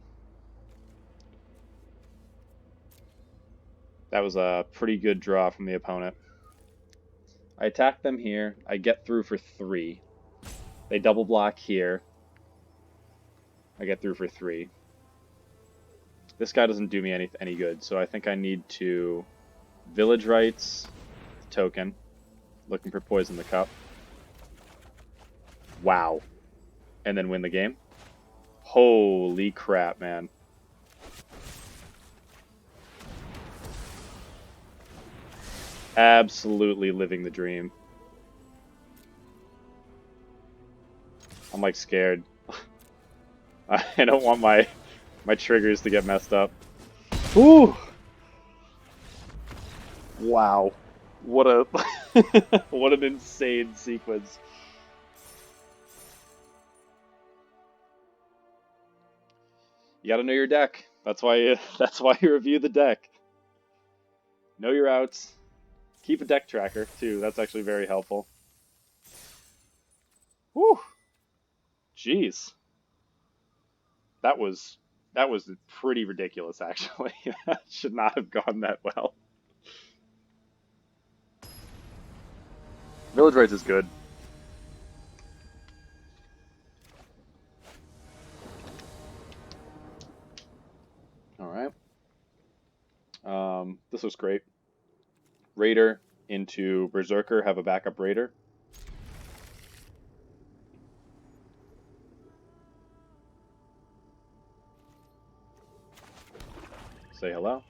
A: That was a pretty good draw from the opponent. I attack them here. I get through for 3. They double block here. I get through for 3. This guy doesn't do me any good, so I think I need to village rights, token, looking for poison the cup. Wow. And then win the game. Holy crap, man. Absolutely living the dream. I'm like scared. I don't want my triggers to get messed up. Ooh! Wow. What a what an insane sequence. You gotta know your deck. That's why you review the deck. Know your outs. Keep a deck tracker too. That's actually very helpful. Whew. Jeez. That was pretty ridiculous actually. That should not have gone that well. Village rights is good. Alright. This was great. Raider into Berserker, have a backup Raider. Say hello.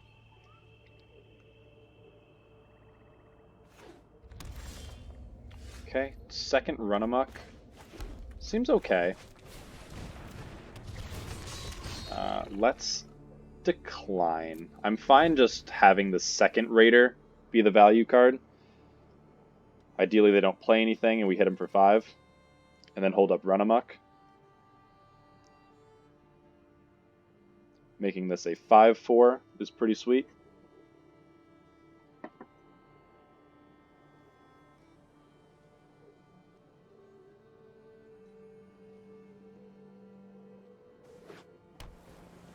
A: Okay, second run amok. Seems okay. Let's decline. I'm fine just having the second Raider be the value card. Ideally they don't play anything and we hit them for 5. And then hold up run amok. Making this a 5/4 is pretty sweet.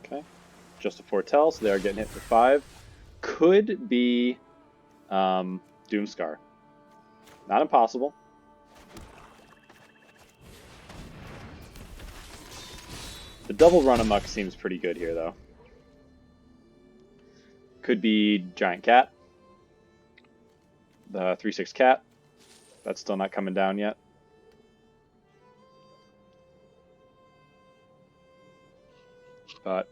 A: Okay, just a foretell, so they are getting hit for 5. Could be Doomscar. Not impossible. The double run amok seems pretty good here, though. Could be Giant Cat. The 3/6 Cat. That's still not coming down yet. But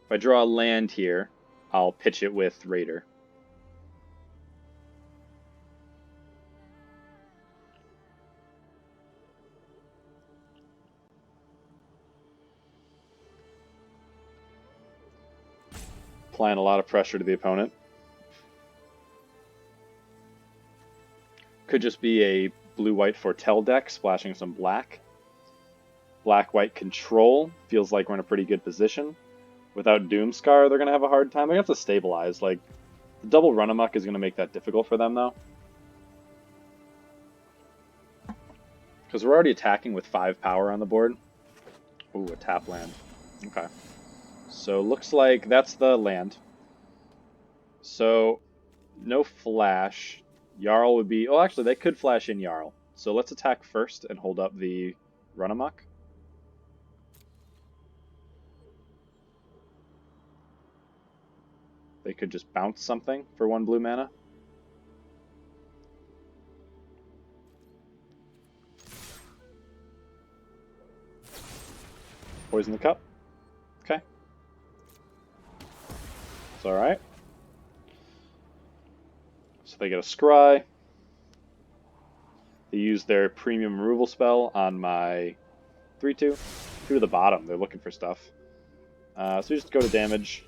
A: if I draw a land here, I'll pitch it with Raider. Applying a lot of pressure to the opponent. Could just be a blue-white foretell deck, splashing some black. Black-white control. Feels like we're in a pretty good position. Without Doomscar, they're going to have a hard time. They're going to have to stabilize. Like, the double run amok is going to make that difficult for them, though. Because we're already attacking with 5 power on the board. Ooh, a tap land. Okay. So, looks like that's the land. So, no flash. Jarl would be... Oh, actually, they could flash in Jarl. So, let's attack first and hold up the run amok. They could just bounce something for 1 blue mana. Poison the cup. Okay. It's alright. So they get a scry. They use their premium removal spell on my 3/2. 2 to the bottom. They're looking for stuff. So we just go to damage.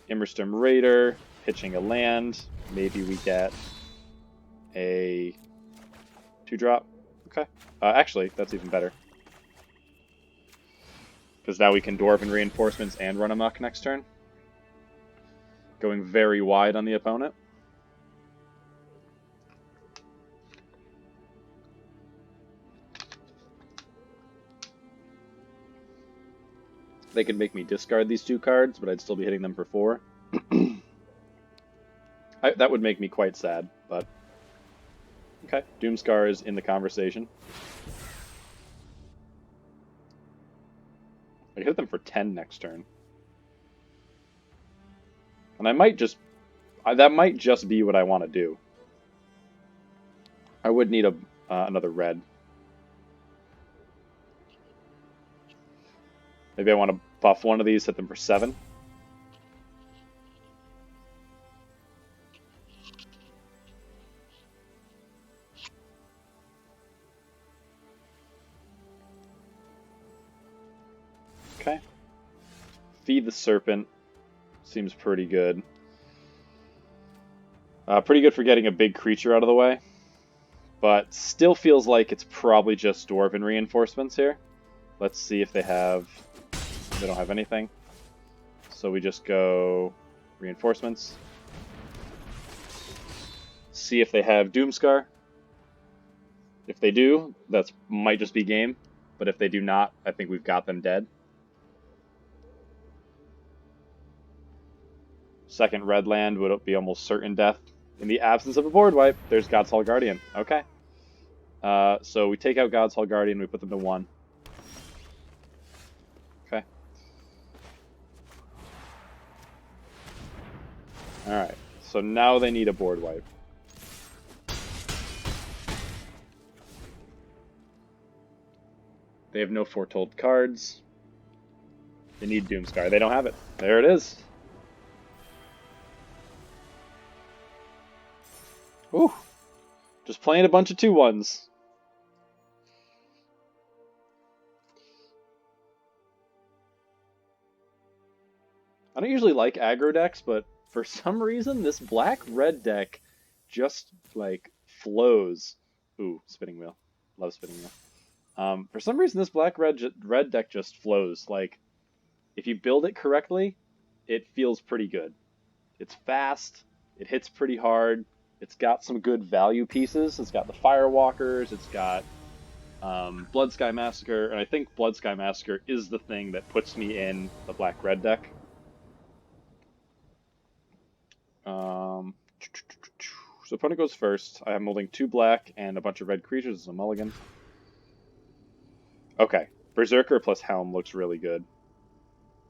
A: Immersturm Raider, pitching a land. Maybe we get a 2-drop. Okay. Actually, that's even better. Because now we can Dwarven Reinforcements and run amok next turn. Going very wide on the opponent. They could make me discard these 2 cards, but I'd still be hitting them for 4. That would make me quite sad, but... Okay, Doomscar is in the conversation. I hit them for 10 next turn. And I might just... that might just be what I want to do. I would need another red. Maybe I want to buff one of these, hit them for 7. Okay. Feed the Serpent. Seems pretty good. Pretty good for getting a big creature out of the way. But still feels like it's probably just Dwarven Reinforcements here. Let's see if they have... They don't have anything. So we just go Reinforcements. See if they have Doomscar. If they do, that might just be game. But if they do not, I think we've got them dead. Second red land would be almost certain death. In the absence of a board wipe, there's God's Hall Guardian. Okay. So we take out God's Hall Guardian, we put them to 1. Okay. Alright, so now they need a board wipe. They have no foretold cards. They need Doomscar. They don't have it. There it is. Ooh. Just playing a bunch of 2/1s. I don't usually like aggro decks, but for some reason, this black-red deck just, like, flows. Ooh, spinning wheel. Love spinning wheel. For some reason, this black-red deck just flows. Like, if you build it correctly, it feels pretty good. It's fast. It hits pretty hard. It's got some good value pieces. It's got the Firewalkers. It's got Bloodsky Massacre. And I think Bloodsky Massacre is the thing that puts me in the black-red deck. So opponent goes first. I am holding 2 black and a bunch of red creatures as a mulligan. Okay, Berserker plus Helm looks really good.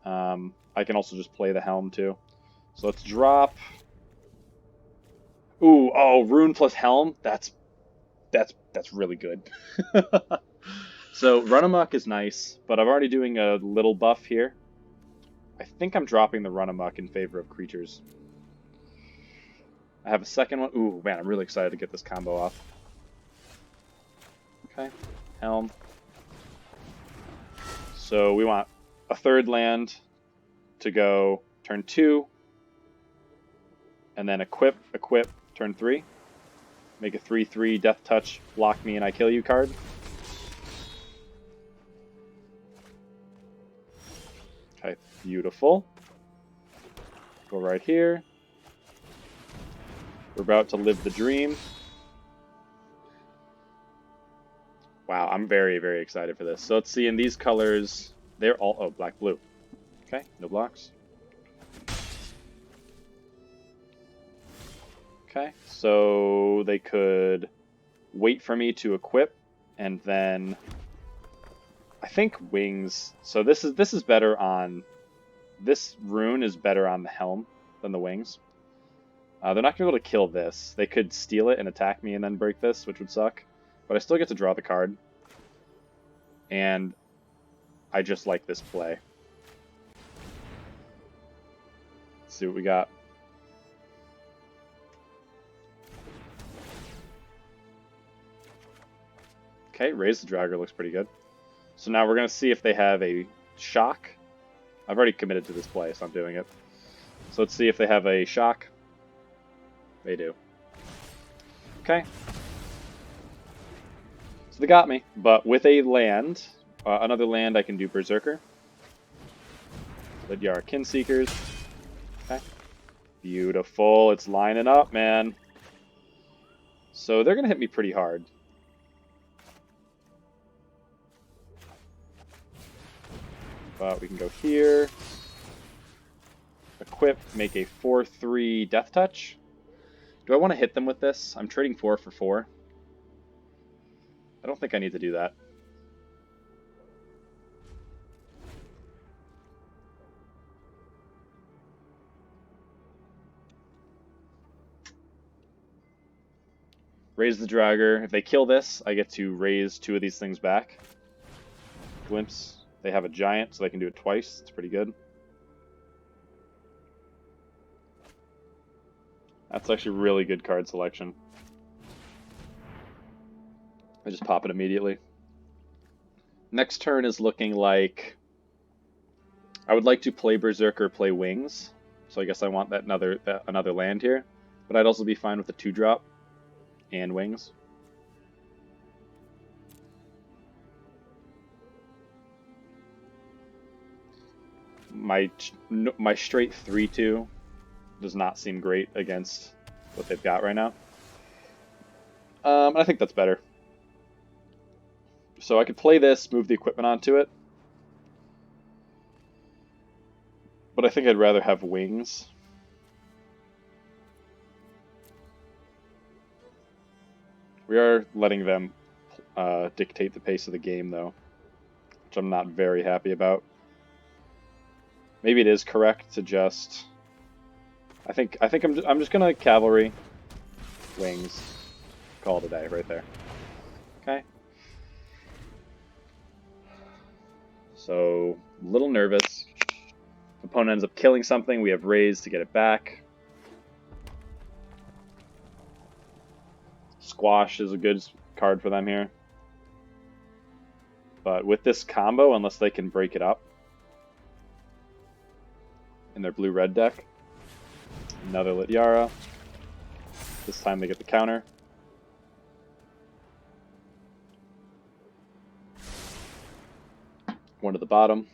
A: I can also just play the Helm too. So let's drop. Ooh, oh, Rune plus Helm. That's really good. So Run Amok is nice, but I'm already doing a little buff here. I think I'm dropping the Run Amok in favor of creatures. I have a second one. Ooh, man, I'm really excited to get this combo off. Okay, Helm. So we want a 3rd land to go turn 2, and then equip, turn 3. Make a 3/3 Death Touch, block me and I kill you card. Okay, beautiful. Go right here. We're about to live the dream. Wow, I'm very, very excited for this. So let's see, in these colors, they're all... Oh, black, blue. Okay, no blocks. Okay, so they could wait for me to equip, and then... I think wings... So this is better on... This rune is better on the helm than the wings. They're not going to be able to kill this. They could steal it and attack me and then break this, which would suck. But I still get to draw the card. And I just like this play. Let's see what we got. Okay, Raise the Draugr looks pretty good. So now we're going to see if they have a shock. I've already committed to this play, so I'm doing it. So let's see if they have a shock. They do. Okay. So they got me, but with a land, another land, I can do Berserker. Lidyara Kinseekers. Okay. Beautiful. It's lining up, man. So they're going to hit me pretty hard. But we can go here. Equip, make a 4/3 Death Touch. Do I want to hit them with this? I'm trading 4 for 4. I don't think I need to do that. Raise the Dragger. If they kill this, I get to raise 2 of these things back. Glimpse. They have a giant, so they can do it twice. It's pretty good. That's actually really good card selection. I just pop it immediately. Next turn is looking like I would like to play Berserker, play Wings. So I guess I want that another land here. But I'd also be fine with a 2-drop and Wings. My straight 3/2 does not seem great against what they've got right now. I think that's better. So I could play this, move the equipment onto it. But I think I'd rather have Wings. We are letting them dictate the pace of the game, though, which I'm not very happy about. Maybe it is correct to just... I think I'm just gonna cavalry, Wings, call it a day right there. Okay. So a little nervous. Opponent ends up killing something. We have raised to get it back. Squash is a good card for them here. But with this combo, unless they can break it up in their blue-red deck, another Lidyara. This time they get the counter. One to the bottom.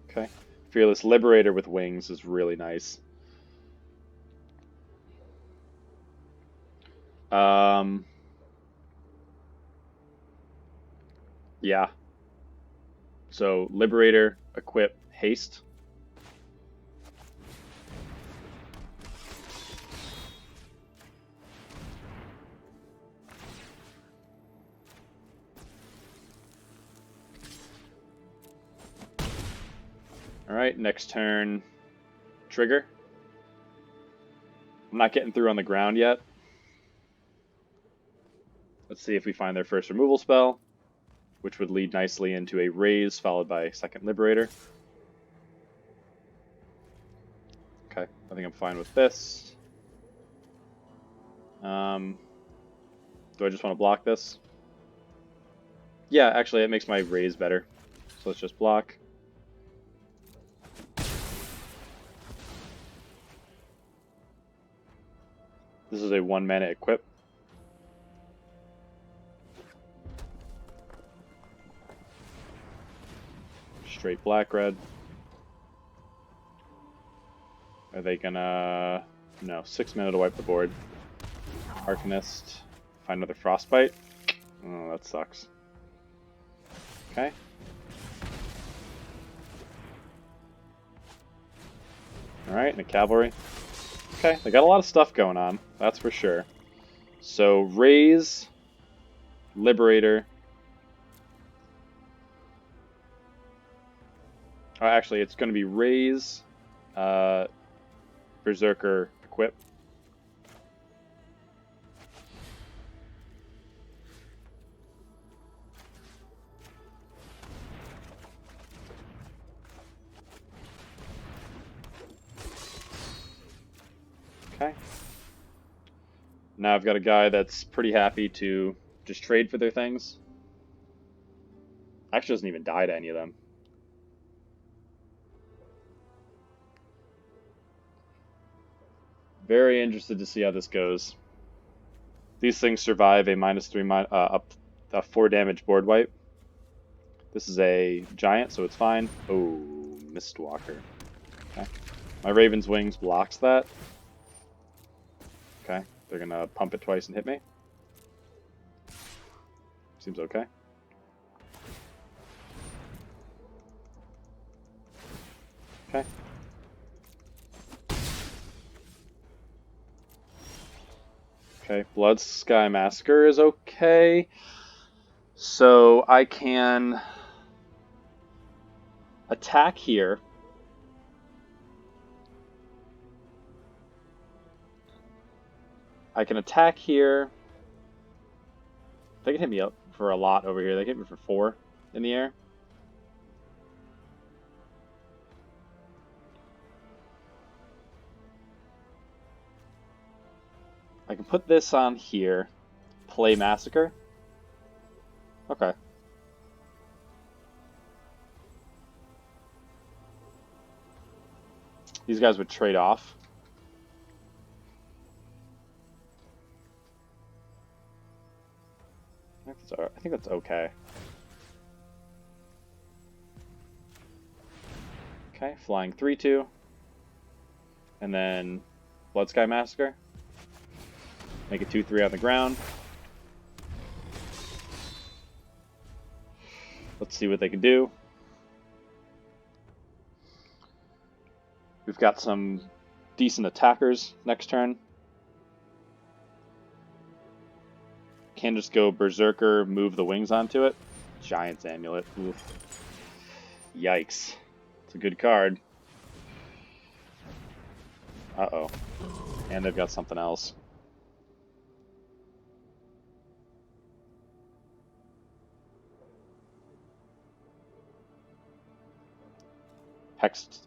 A: Okay. Fearless Liberator with Wings is really nice. Yeah. So Liberator, equip, haste. Alright, next turn, trigger. I'm not getting through on the ground yet. Let's see if we find their first removal spell, which would lead nicely into a raise followed by second Liberator. Okay, I think I'm fine with this. Do I just want to block this? Yeah, actually it makes my raise better. So let's just block. This is a 1-mana equip. Straight black-red. Are they gonna... No, 6 mana to wipe the board. Arcanist. Find another Frostbite. Oh, that sucks. Okay. Alright, and a cavalry. Okay, they got a lot of stuff going on, that's for sure. So, raise, Liberator. Actually, it's going to be raise, Berserker, equip. Okay. Now I've got a guy that's pretty happy to just trade for their things. Actually doesn't even die to any of them. Very interested to see how this goes. These things survive a -3, a 4 damage board wipe. This is a giant, so it's fine. Oh, Mistwalker. Okay. My Raven's Wings blocks that. Okay. They're going to pump it twice and hit me. Seems okay. Okay. Okay, Bloodsky Massacre is okay. So I can attack here. I can attack here. They can hit me up for a lot over here. They can hit me for 4 in the air. I can put this on here. Play Massacre. Okay. These guys would trade off. I think that's okay. Okay, flying 3/2. And then Bloodsky Massacre. Make it 2/3 on the ground. Let's see what they can do. We've got some decent attackers next turn. Can just go berserker, move the wings onto it. Giant's Amulet. Oof. Yikes. It's a good card. Uh-oh. And they've got something else.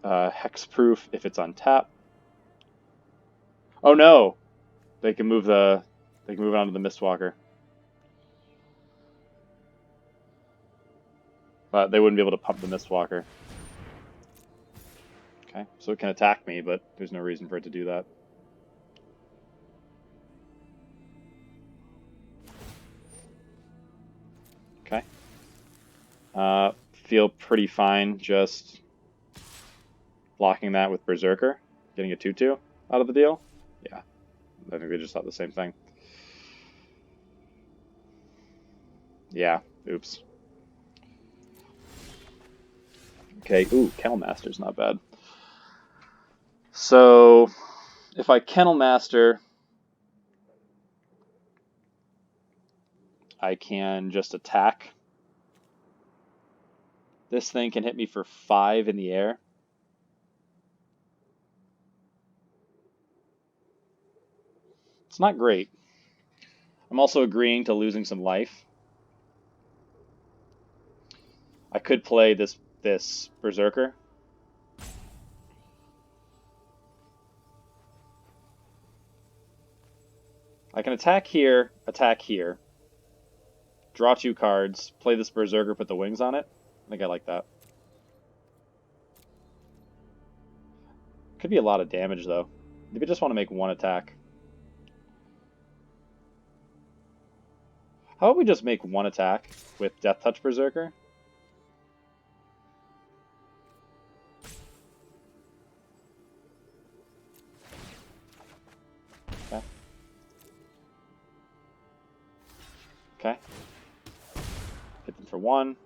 A: Hexproof if it's on tap. Oh no! They can move it onto the Mistwalker. But they wouldn't be able to pump the Mistwalker. Okay, so it can attack me, but there's no reason for it to do that. Okay. Feel pretty fine just blocking that with Berserker. Getting a 2/2 out of the deal. Yeah, I think they just thought the same thing. Yeah, oops. Okay, ooh, Kennel Master's not bad. So, if I Kennel Master, I can just attack. This thing can hit me for 5 in the air. It's not great. I'm also agreeing to losing some life. I could play this Berserker. I can attack here, draw 2 cards, play this Berserker, put the wings on it. I think I like that. Could be a lot of damage though. Maybe I just want to make 1 attack. How about we just make 1 attack with Death Touch Berserker? Okay. Okay. Hit them for 1.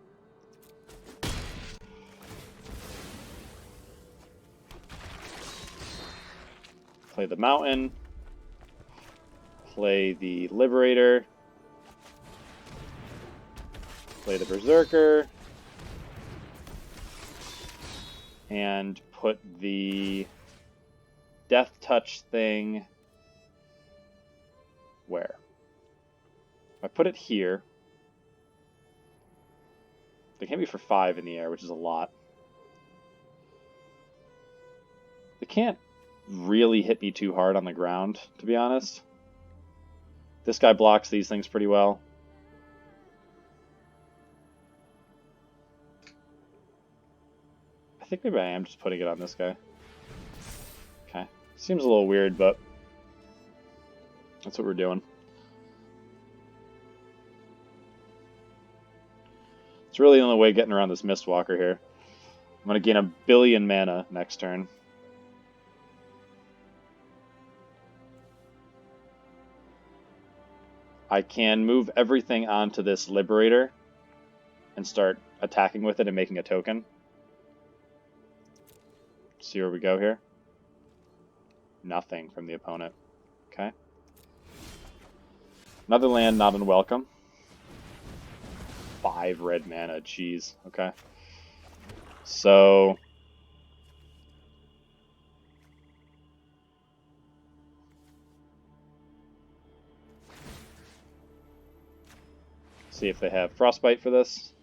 A: Play the Mountain. Play the Liberator. Play the Berserker. And put the Death Touch thing where? If I put it here, they hit me for 5 in the air, which is a lot. They can't really hit me too hard on the ground, to be honest. This guy blocks these things pretty well. I think maybe I am just putting it on this guy. Okay. Seems a little weird, but that's what we're doing. It's really the only way getting around this Mistwalker here. I'm going to gain 1 billion mana next turn. I can move everything onto this Liberator and start attacking with it and making a token. See where we go here. Nothing from the opponent. Okay. Another land not unwelcome. 5 red mana, jeez. Okay. So see if they have Frostbite for this.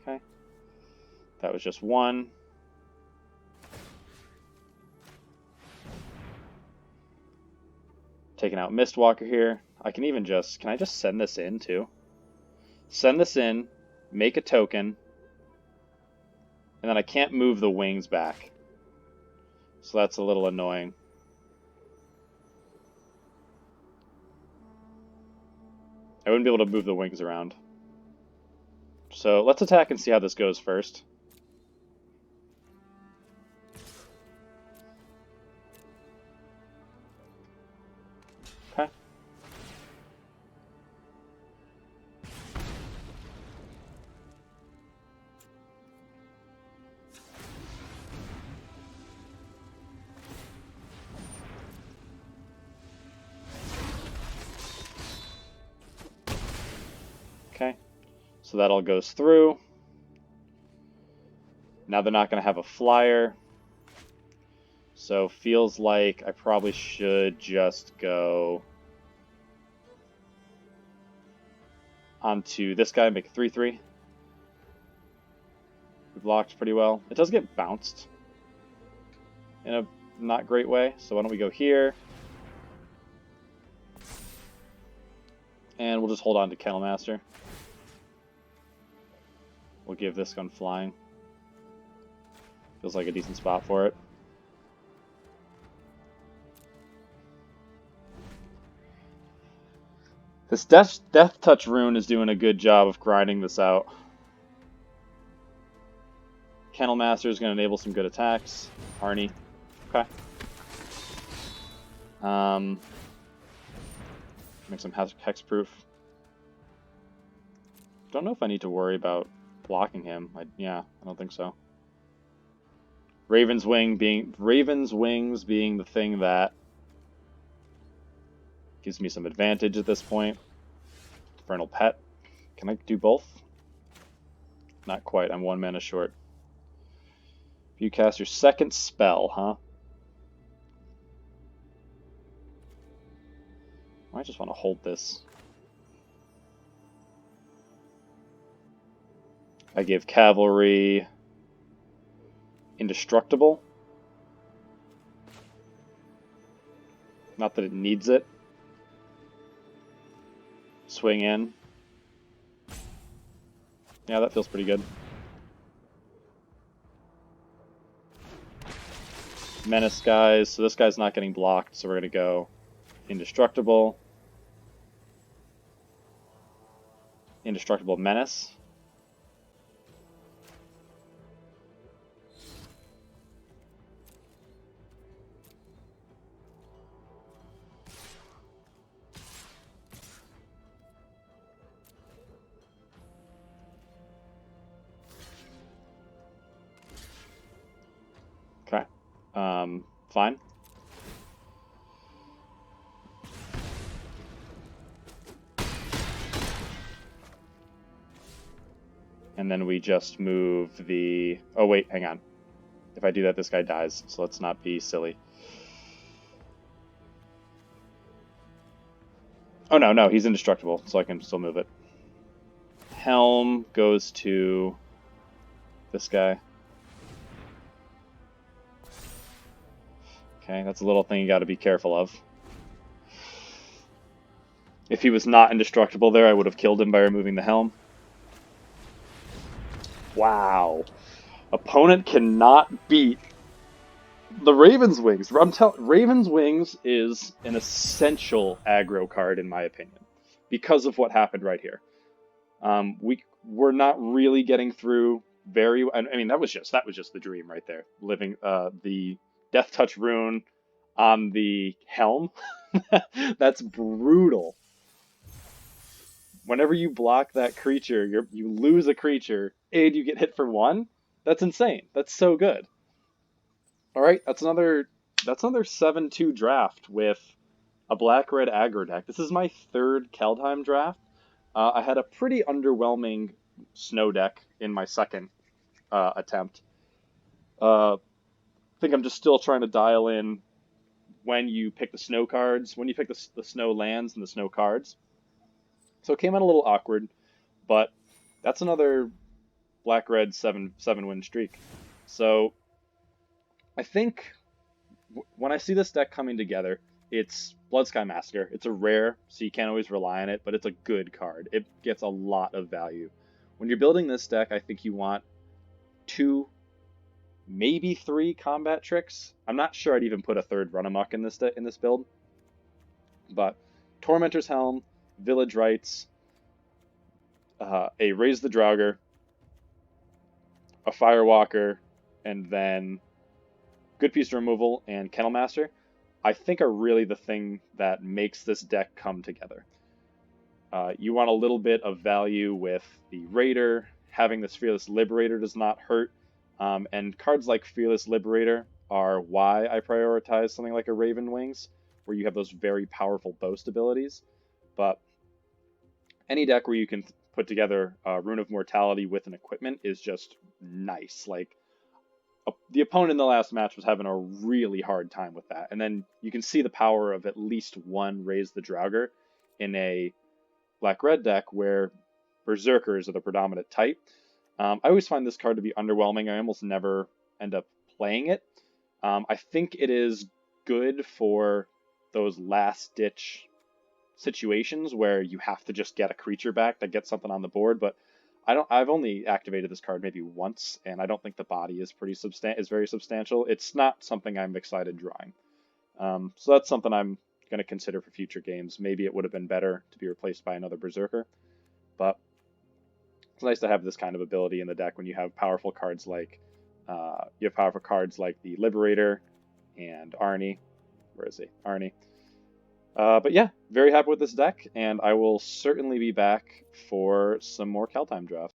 A: Okay. That was just 1. Taking out Mistwalker here. I can even just... Can I just send this in, too? Send this in, make a token, and then I can't move the wings back. So that's a little annoying. I wouldn't be able to move the wings around. So let's attack and see how this goes first. Okay. Okay. So that all goes through. Now they're not going to have a flyer. So feels like I probably should just go onto this guy and make a 3/3. We blocked pretty well. It does get bounced in a not great way. So why don't we go here. And we'll just hold on to Kennel Master. We'll give this gun flying. Feels like a decent spot for it. This Death Touch rune is doing a good job of grinding this out. Kennel Master is going to enable some good attacks. Arnie. Okay. Make some hexproof. Don't know if I need to worry about blocking him. Yeah, I don't think so. Raven's Wings being the thing that gives me some advantage at this point. Infernal Pet. Can I do both? Not quite. I'm 1 mana short. You cast your second spell, huh? I just want to hold this. I give Cavalry Indestructible. Not that it needs it. Swing in. Yeah, that feels pretty good. Menace guys. So this guy's not getting blocked, so we're going to go Indestructible. Indestructible Menace. Okay. Fine. And then we just move the... Oh, wait, hang on. If I do that, this guy dies, so let's not be silly. Oh, no, he's indestructible, so I can still move it. Helm goes to this guy. Okay, that's a little thing you got to be careful of. If he was not indestructible there, I would have killed him by removing the helm. Wow. Opponent cannot beat the Raven's Wings. Raven's Wings is an essential aggro card, in my opinion, because of what happened right here. We're not really getting through very. I mean, that was just the dream right there. Living the Death Touch rune on the helm. That's brutal. Whenever you block that creature, you lose a creature and you get hit for one. That's insane. That's so good. All right, that's another 7-2 draft with a black red aggro deck. This is my third Kaldheim draft. I had a pretty underwhelming snow deck in my second attempt. I think I'm just still trying to dial in when you pick the snow cards, when you pick the snow lands and the snow cards. So it came out a little awkward, but that's another black red 7 win streak. So I think when I see this deck coming together, it's Bloodsky Massacre. It's a rare, so you can't always rely on it, but it's a good card. It gets a lot of value. When you're building this deck, I think you want 2, maybe 3 combat tricks. I'm not sure I'd even put a third run amok in this build, but Tormentor's Helm, Village Rites, a Raise the Draugr, a Firewalker, and then Good Piece of Removal and Kennel Master, I think are really the thing that makes this deck come together. You want a little bit of value with the Raider. Having this Fearless Liberator does not hurt. And cards like Fearless Liberator are why I prioritize something like a Raven Wings, where you have those very powerful boast abilities. But any deck where you can put together a Rune of Mortality with an equipment is just nice. Like, the opponent in the last match was having a really hard time with that. And then you can see the power of at least one Raise the Draugr in a black-red deck where berserkers are the predominant type. I always find this card to be underwhelming. I almost never end up playing it. I think it is good for those last-ditch situations where you have to just get a creature back to get something on the board, but I've only activated this card maybe once, and I don't think the body is very substantial. It's not something I'm excited drawing. So that's something I'm going to consider for future games. Maybe it would have been better to be replaced by another berserker, but it's nice to have this kind of ability in the deck when you have powerful cards like the Liberator and Arnie. Where is he? Arnie. But yeah, very happy with this deck, and I will certainly be back for some more Kaldheim drafts.